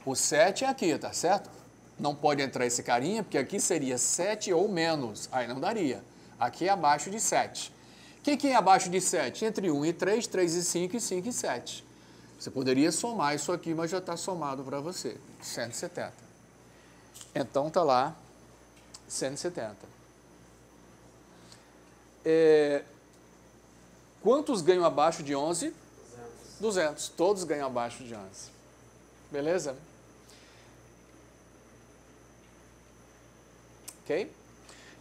S1: O 7 é aqui, tá certo? Não pode entrar esse carinha, porque aqui seria 7 ou menos, aí não daria. Aqui é abaixo de 7. que é abaixo de 7? Entre 1 e 3, 3 e 5 e 5 e 7. Você poderia somar isso aqui, mas já está somado para você. 170. Então está lá 170. Quantos ganham abaixo de 11? 200. Todos ganham abaixo de 11. Beleza? Ok?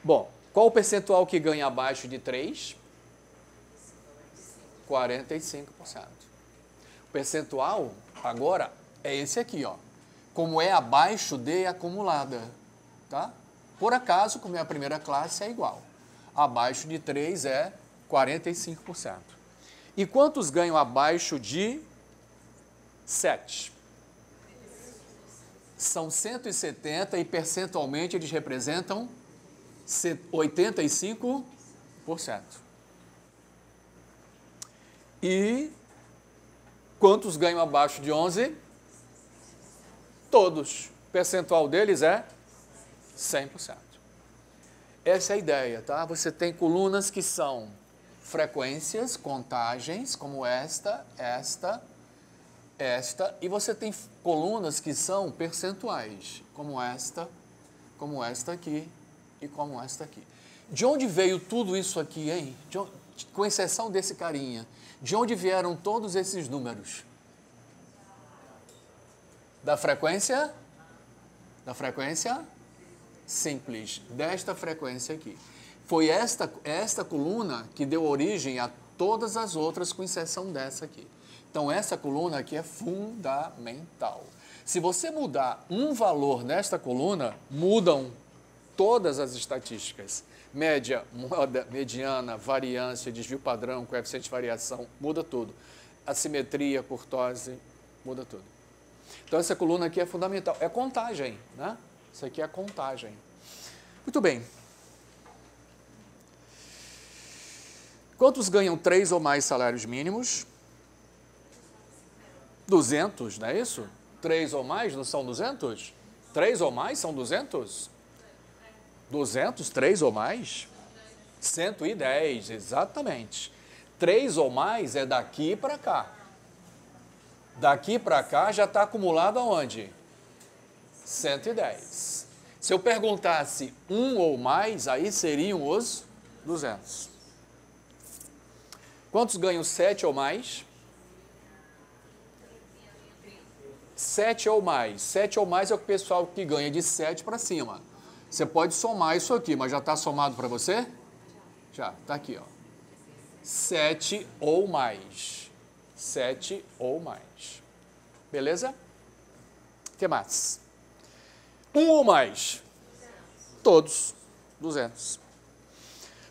S1: Bom, qual o percentual que ganha abaixo de 3? 45%. O percentual, agora, é esse aqui, ó. Como é abaixo de acumulada, tá? Por acaso, como é a primeira classe, é igual. Abaixo de 3 é 45%. E quantos ganham abaixo de 7? São 170 e percentualmente eles representam 85%. E quantos ganham abaixo de 11? Todos. O percentual deles é 100%. Essa é a ideia, tá? Você tem colunas que são frequências, contagens, como esta, e você tem colunas que são percentuais, como esta aqui e como esta aqui. De onde veio tudo isso aqui, hein? Com exceção desse carinha. De onde vieram todos esses números? Da frequência? Da frequência simples, desta frequência aqui. Foi esta coluna que deu origem a todas as outras, com exceção dessa aqui. Então, essa coluna aqui é fundamental. Se você mudar um valor nesta coluna, mudam todas as estatísticas. Média, moda, mediana, variância, desvio padrão, coeficiente de variação, muda tudo. Assimetria, curtose, muda tudo. Então, essa coluna aqui é fundamental. É contagem, né? Isso aqui é contagem. Muito bem. Quantos ganham 3 ou mais salários mínimos? 200, não é isso? 3 ou mais não são 200? 3 ou mais são 200? 200, 3 ou mais? 110, exatamente. 3 ou mais é daqui para cá. Daqui para cá já está acumulado aonde? 110. Se eu perguntasse 1 ou mais, aí seriam os 200. Quantos ganham 7 ou mais? 7 ou mais. 7 ou mais é o pessoal que ganha de 7 para cima. Você pode somar isso aqui, mas já está somado para você? Já, está aqui, ó. 7 ou mais. 7 ou mais. Beleza? O que mais? 1 ou mais? Todos. 200.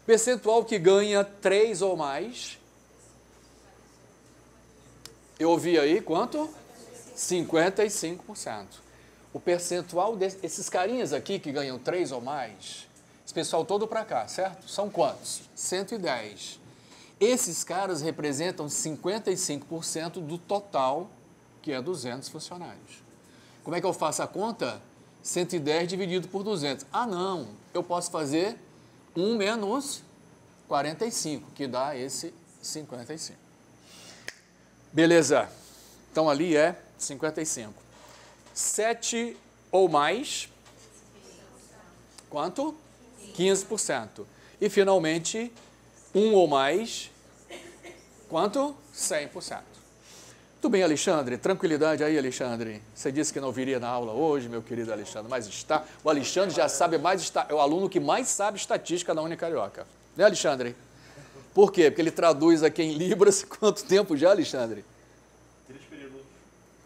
S1: Percentual que ganha 3 ou mais? Eu ouvi aí quanto? 55%. O percentual desses carinhas aqui que ganham 3 ou mais, esse pessoal todo para cá, certo? São quantos? 110. Esses caras representam 55% do total, que é 200 funcionários. Como é que eu faço a conta? 110 dividido por 200. Ah, não, eu posso fazer 1 menos 45, que dá esse 55. Beleza. Então, ali é 55. 7 ou mais, quanto? 15%. E, finalmente, 1 ou mais, quanto? 100%. Tudo bem, Alexandre? Tranquilidade aí, Alexandre? Você disse que não viria na aula hoje, meu querido Alexandre, mas está. O Alexandre já sabe mais, é o aluno que mais sabe estatística na Unicarioca. Né, Alexandre? Por quê? Porque ele traduz aqui em Libras. Quanto tempo já, Alexandre?
S2: 3 períodos.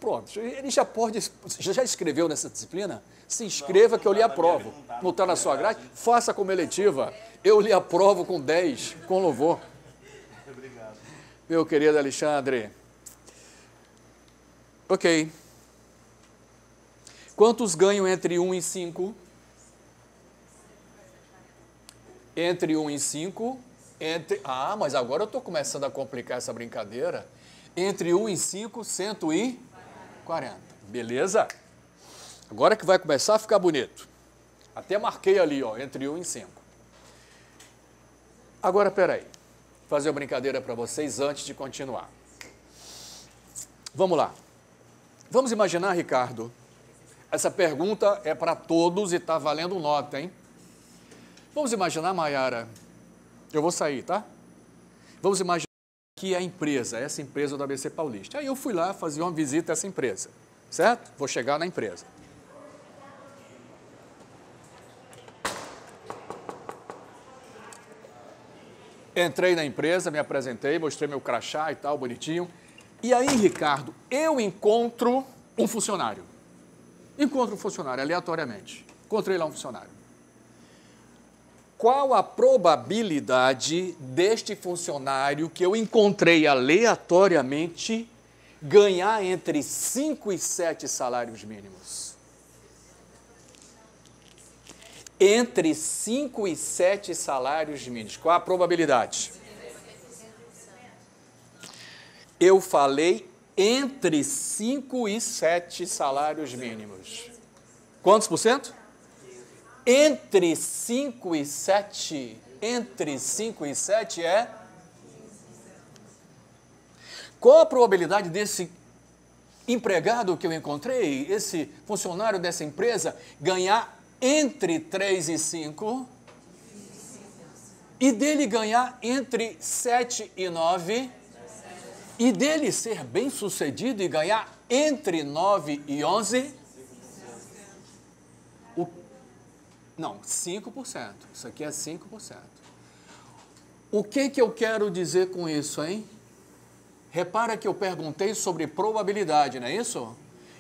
S1: Pronto, ele já pode. Já escreveu nessa disciplina? Se inscreva que eu lhe aprovo. Não está na sua grade? Faça como eletiva. Eu lhe aprovo com 10, com louvor.
S2: Obrigado.
S1: Meu querido Alexandre. Ok. Quantos ganham entre 1 e 5? Entre 1 e 5. Ah, mas agora eu estou começando a complicar essa brincadeira. Entre 1 e 5, 140. Beleza? Agora que vai começar a ficar bonito. Até marquei ali, ó, entre 1 e 5. Agora, peraí. fazer uma brincadeira para vocês antes de continuar. Vamos lá. Vamos imaginar, Ricardo, essa pergunta é para todos e está valendo nota, hein? Vamos imaginar, Maiara, eu vou sair, tá? Vamos imaginar que a empresa, essa empresa do ABC Paulista. Aí eu fui lá fazer uma visita a essa empresa, certo? Vou chegar na empresa. Entrei na empresa, me apresentei, mostrei meu crachá e tal, bonitinho. E aí, Ricardo, eu encontro um funcionário. Encontro um funcionário, aleatoriamente. Encontrei lá um funcionário. Qual a probabilidade deste funcionário que eu encontrei aleatoriamente ganhar entre 5 e 7 salários mínimos? Entre 5 e 7 salários mínimos. Qual a probabilidade? Eu falei entre 5 e 7 salários mínimos. Quantos por cento? Entre 5 e 7. Entre 5 e 7 é? Qual a probabilidade desse empregado que eu encontrei, esse funcionário dessa empresa, ganhar entre 3 e 5? E dele ganhar entre 7 e 9? E dele ser bem-sucedido e ganhar entre 9 e 11? Não, 5%. Isso aqui é 5%. O que eu quero dizer com isso, hein? Repara que eu perguntei sobre probabilidade, não é isso?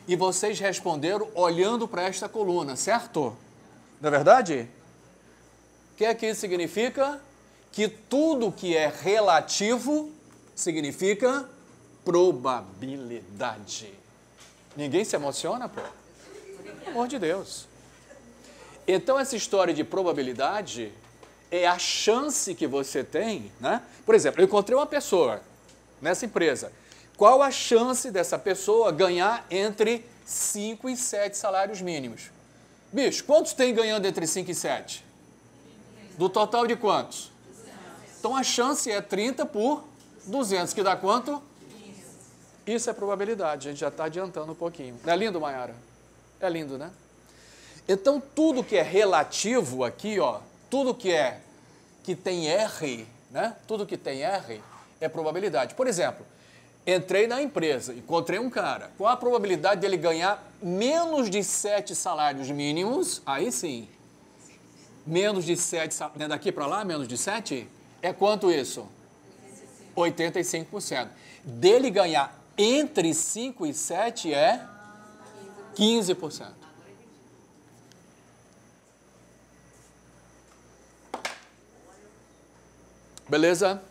S1: E vocês responderam olhando para esta coluna, certo? Não é verdade? O que é que isso significa? Que tudo que é relativo significa probabilidade. Ninguém se emociona, pô? Pelo amor de Deus. Então, essa história de probabilidade é a chance que você tem, né? Por exemplo, eu encontrei uma pessoa nessa empresa. Qual a chance dessa pessoa ganhar entre 5 e 7 salários mínimos? Bicho, quantos tem ganhando entre 5 e 7? Do total de quantos? Então, a chance é 30 por 200, que dá quanto? Isso é probabilidade, a gente já está adiantando um pouquinho. Não é lindo, Maiara? É lindo, né? Então, tudo que é relativo aqui, ó, tudo que tem R, né? Tudo que tem R é probabilidade. Por exemplo, entrei na empresa, encontrei um cara. Qual a probabilidade dele ganhar menos de 7 salários mínimos? Aí sim. Menos de 7, né, daqui para lá, menos de 7? É quanto isso? 85%. Dele ganhar entre 5 e 7 é 15%. Beleza?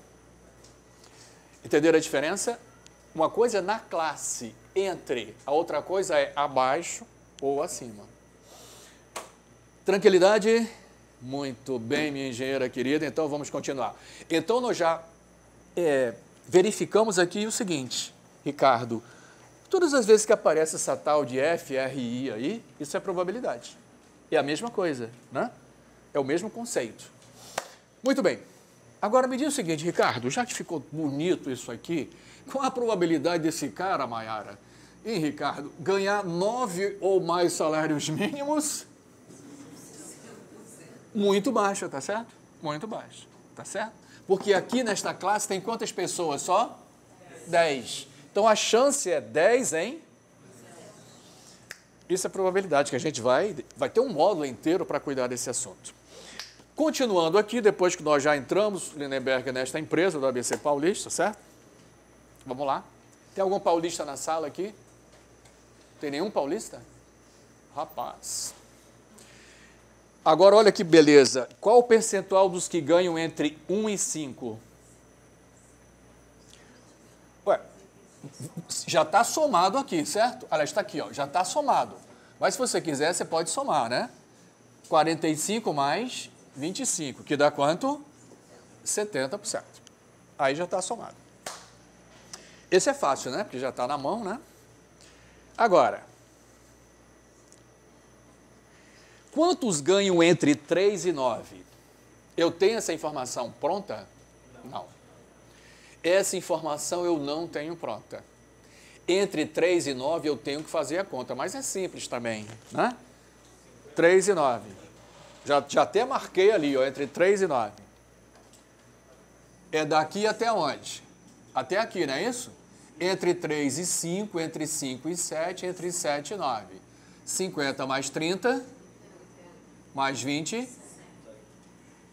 S1: Entenderam a diferença? Uma coisa é na classe, entre. A outra coisa é abaixo ou acima. Tranquilidade? Muito bem, minha engenheira querida. Então, vamos continuar. Então, nós já verificamos aqui o seguinte, Ricardo. Todas as vezes que aparece essa tal de FRI aí, isso é probabilidade. É a mesma coisa, né? É o mesmo conceito. Muito bem. Agora, me diz o seguinte, Ricardo, já que ficou bonito isso aqui, qual a probabilidade desse cara, Maiara, hein, Ricardo, ganhar 9 ou mais salários mínimos? Muito baixa, tá certo? Muito baixa, tá certo? Porque aqui nesta classe tem quantas pessoas só? 10. Então, a chance é 10 em... Isso é probabilidade, que a gente vai ter um módulo inteiro para cuidar desse assunto. Continuando aqui, depois que nós já entramos, Lindenberg, nesta empresa do ABC Paulista, certo? Vamos lá. Tem algum paulista na sala aqui? Tem nenhum paulista? Rapaz. Agora, olha que beleza. Qual o percentual dos que ganham entre 1 e 5? Ué, já está somado aqui, certo? Olha, está aqui, ó, já está somado. Mas se você quiser, você pode somar, né? 45 mais 25, que dá quanto? 70%. Aí já está somado. Esse é fácil, né? Porque já está na mão, né? Agora, quantos ganham entre 3 e 9? Eu tenho essa informação pronta? Não. Essa informação eu não tenho pronta. Entre 3 e 9 eu tenho que fazer a conta, mas é simples também, né? 3 e 9. Já até marquei ali, ó, entre 3 e 9. É daqui até onde? Até aqui, não é isso? Entre 3 e 5, entre 5 e 7, entre 7 e 9. 50 mais 30, mais 20,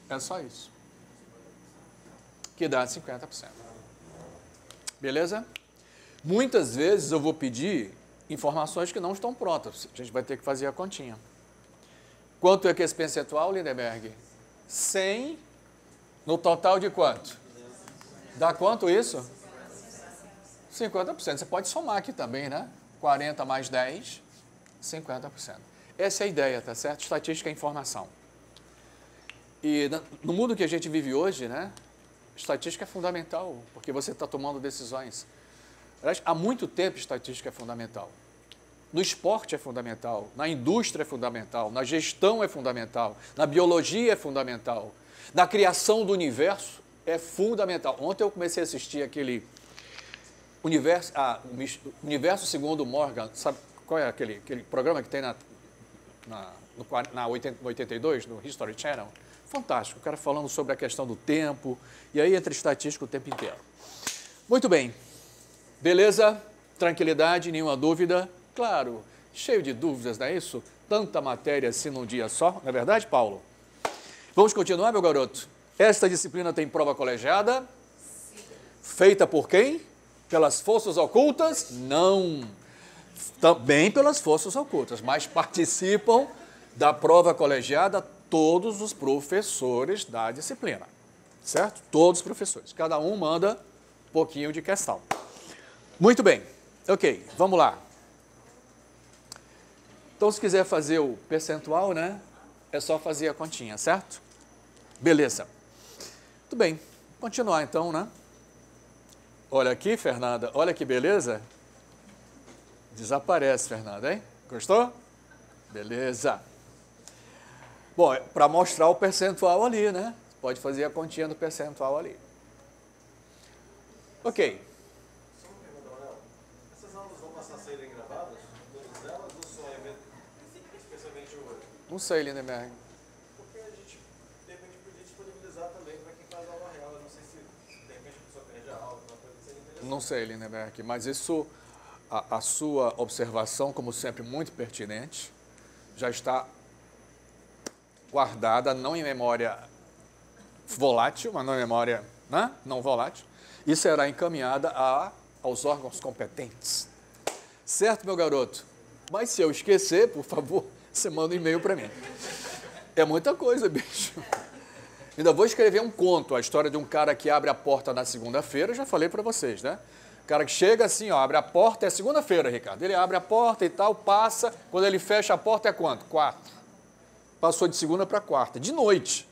S1: é só isso. Que dá 50%. Beleza? Muitas vezes eu vou pedir informações que não estão prontas. A gente vai ter que fazer a continha. Quanto é que esse percentual, Lindenberg? 100 no total de quanto? Dá quanto isso? 50%. Você pode somar aqui também, né? 40 mais 10, 50%. Essa é a ideia, tá certo? Estatística é informação. E no mundo que a gente vive hoje, né? Estatística é fundamental, porque você está tomando decisões. Há muito tempo, estatística é fundamental. No esporte é fundamental, na indústria é fundamental, na gestão é fundamental, na biologia é fundamental, na criação do universo é fundamental. Ontem eu comecei a assistir aquele Universo segundo Morgan, sabe qual é aquele programa que tem na 82, no History Channel? Fantástico, o cara falando sobre a questão do tempo, e aí entra estatística o tempo inteiro. Muito bem. Beleza? Tranquilidade, nenhuma dúvida? Claro, cheio de dúvidas, não é isso? Tanta matéria assim num dia só, não é verdade, Paulo? Vamos continuar, meu garoto? Esta disciplina tem prova colegiada? Sim. Feita por quem? Pelas forças ocultas? Não. Também pelas forças ocultas, mas participam da prova colegiada todos os professores da disciplina, certo? Todos os professores. Cada um manda um pouquinho de questão. Muito bem, ok, vamos lá. Então, se quiser fazer o percentual, né, é só fazer a continha, certo? Beleza. Muito bem, continuar então, né? Olha aqui, Fernanda, olha que beleza. Desaparece, Fernanda, hein? Gostou? Beleza. Bom, para mostrar o percentual ali, né? Pode fazer a continha do percentual ali. Ok. Não sei, Lindenberg.
S2: Porque a gente, de repente, podia disponibilizar também para quem faz aula real. Eu não sei se, de repente, a pessoa perde a aula, alguma coisa seria interessante.
S1: Não sei, Lindenberg, mas isso, a sua observação, como sempre, muito pertinente, já está guardada, não em memória volátil, mas não em memória, né? Não volátil, e será encaminhada aos órgãos competentes. Certo, meu garoto? Mas se eu esquecer, por favor, você manda um e-mail para mim. É muita coisa, bicho. Ainda vou escrever um conto, a história de um cara que abre a porta na segunda-feira, já falei para vocês, né? O cara que chega assim, ó, abre a porta, é segunda-feira, Ricardo. Ele abre a porta e tal, passa, quando ele fecha a porta é quanto? 4. Passou de segunda para quarta, de noite.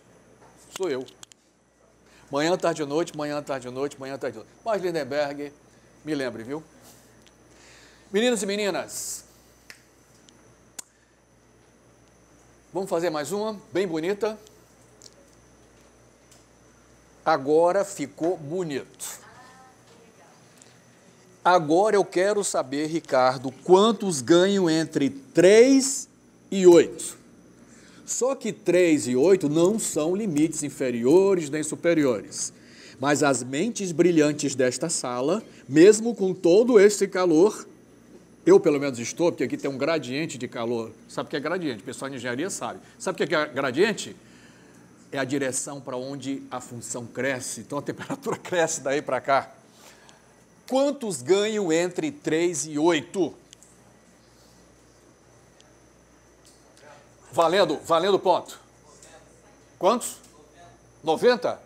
S1: Sou eu. Manhã, tarde, noite, manhã, tarde, noite, manhã, tarde, noite. Mas Lindenberg, me lembre, viu? Meninos e meninas, vamos fazer mais uma, bem bonita. Agora ficou bonito. Agora eu quero saber, Ricardo, quantos ganham entre 3 e 8. Só que 3 e 8 não são limites inferiores nem superiores. Mas as mentes brilhantes desta sala, mesmo com todo esse calor, eu pelo menos estou, porque aqui tem um gradiente de calor. Sabe o que é gradiente? O pessoal de engenharia sabe. Sabe o que é gradiente? É a direção para onde a função cresce. Então a temperatura cresce daí para cá. Quantos ganham entre 3 e 8? Valendo ponto. Quantos? 90?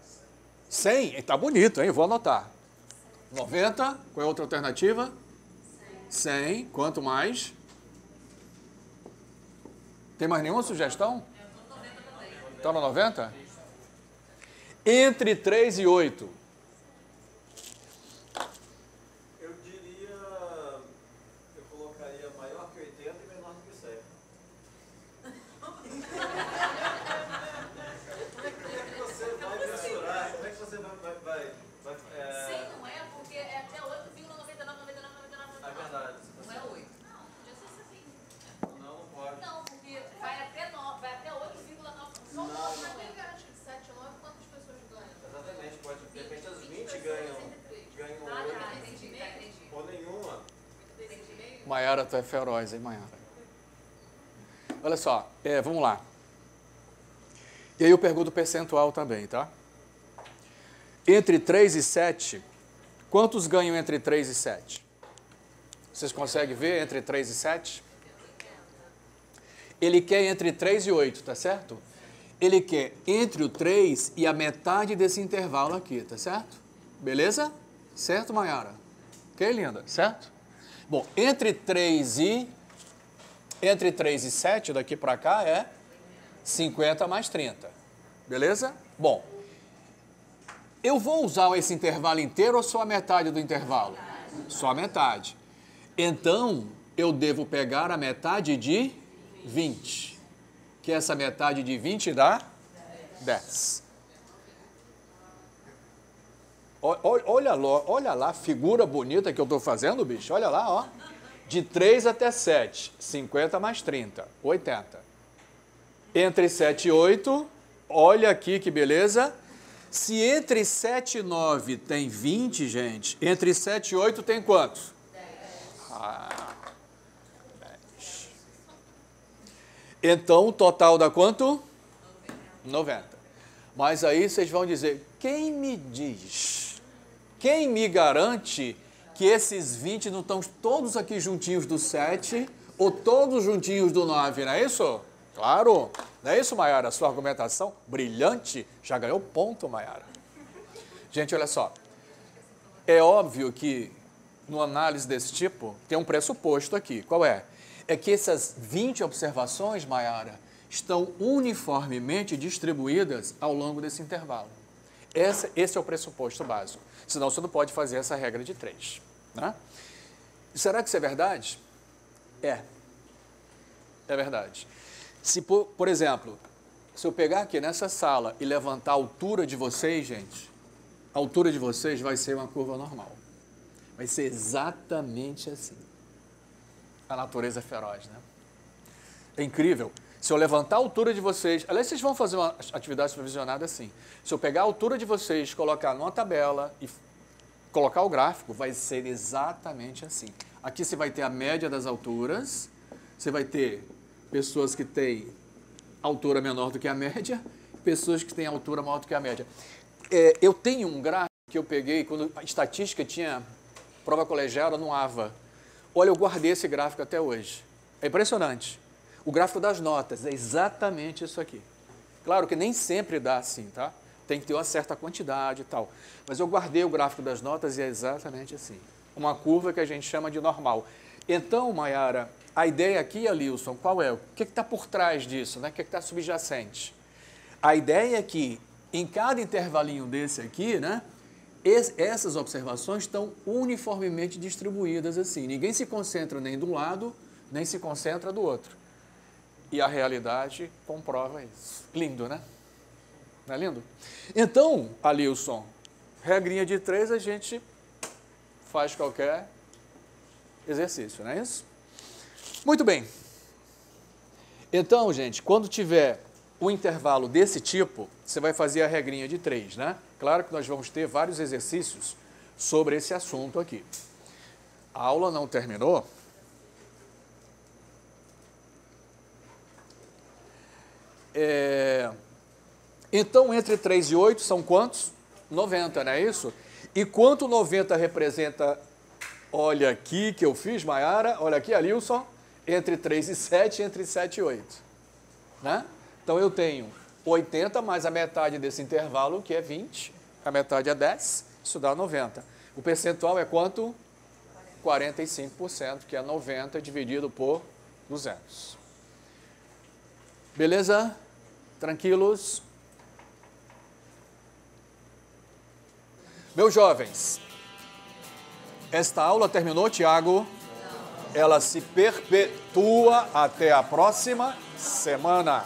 S1: 100? Está bonito, hein? Vou anotar. 90, qual é a outra alternativa? 100, quanto mais? Tem mais nenhuma sugestão? Está no 90? Entre 3 e 8.
S2: Eu diria, eu colocaria maior que 80 e menor que 100. Como é que você vai mensurar? Como é que você vai 100 não é
S1: Maiara, tu é feroz, hein, Maiara? Olha só, vamos lá. E aí eu pergunto o percentual também, tá? Entre 3 e 7, quantos ganham entre 3 e 7? Vocês conseguem ver entre 3 e 7? Ele quer entre 3 e 8, tá certo? Ele quer entre o 3 e a metade desse intervalo aqui, tá certo? Beleza? Certo, Maiara? Ok, linda? Certo? Bom, entre 3 e 7, daqui para cá é 50 mais 30. Beleza? Bom, eu vou usar esse intervalo inteiro ou só a metade do intervalo? Só a metade. Então, eu devo pegar a metade de 20. Que essa metade de 20 dá 10. Olha lá a figura bonita que eu estou fazendo, bicho. Olha lá, ó. De 3 até 7, 50 mais 30, 80. Entre 7 e 8, olha aqui que beleza. Se entre 7 e 9 tem 20, gente, entre 7 e 8 tem quantos? 10. Então, o total dá quanto? 90. Mas aí vocês vão dizer, quem me diz, quem me garante que esses 20 não estão todos aqui juntinhos do 7 ou todos juntinhos do 9, não é isso? Claro, não é isso, Maiara? A sua argumentação brilhante já ganhou ponto, Maiara. Gente, olha só, é óbvio que numa análise desse tipo tem um pressuposto aqui. Qual é? É que essas 20 observações, Maiara, estão uniformemente distribuídas ao longo desse intervalo. Esse é o pressuposto básico. Senão você não pode fazer essa regra de 3. Né? Será que isso é verdade? É verdade. Se, por exemplo, se eu pegar aqui nessa sala e levantar a altura de vocês, gente, a altura de vocês vai ser uma curva normal. Vai ser exatamente assim. A natureza é feroz, né? É incrível. Se eu levantar a altura de vocês... Aliás, vocês vão fazer uma atividade supervisionada assim. Se eu pegar a altura de vocês, colocar numa tabela e colocar o gráfico, vai ser exatamente assim. Aqui você vai ter a média das alturas, você vai ter pessoas que têm altura menor do que a média, pessoas que têm altura maior do que a média. Eu tenho um gráfico que eu peguei quando a estatística tinha prova colegiada no AVA. Olha, eu guardei esse gráfico até hoje. É impressionante. O gráfico das notas é exatamente isso aqui. Claro que nem sempre dá assim, tá? Tem que ter uma certa quantidade e tal. Mas eu guardei o gráfico das notas e é exatamente assim. Uma curva que a gente chama de normal. Então, Maiara, a ideia aqui, Alilson, qual é? O que está por trás disso? Né? O que está subjacente? A ideia é que em cada intervalinho desse aqui, né, essas observações estão uniformemente distribuídas assim. Ninguém se concentra nem do lado, nem se concentra do outro. E a realidade comprova isso. Lindo, né? Não é lindo? Então, Alilson, regrinha de 3, a gente faz qualquer exercício, não é isso? Muito bem. Então, gente, quando tiver um intervalo desse tipo, você vai fazer a regrinha de 3, né? Claro que nós vamos ter vários exercícios sobre esse assunto aqui. A aula não terminou. Então, entre 3 e 8 são quantos? 90, não é isso? E quanto 90 representa? Olha aqui que eu fiz, Maiara, olha aqui, Alilson, entre 3 e 7, entre 7 e 8. Né? Então, eu tenho 80 mais a metade desse intervalo, que é 20, a metade é 10, isso dá 90. O percentual é quanto? 45%, que é 90 dividido por 200. Beleza? Tranquilos? Meus jovens, esta aula terminou, Tiago? Ela se perpetua até a próxima semana.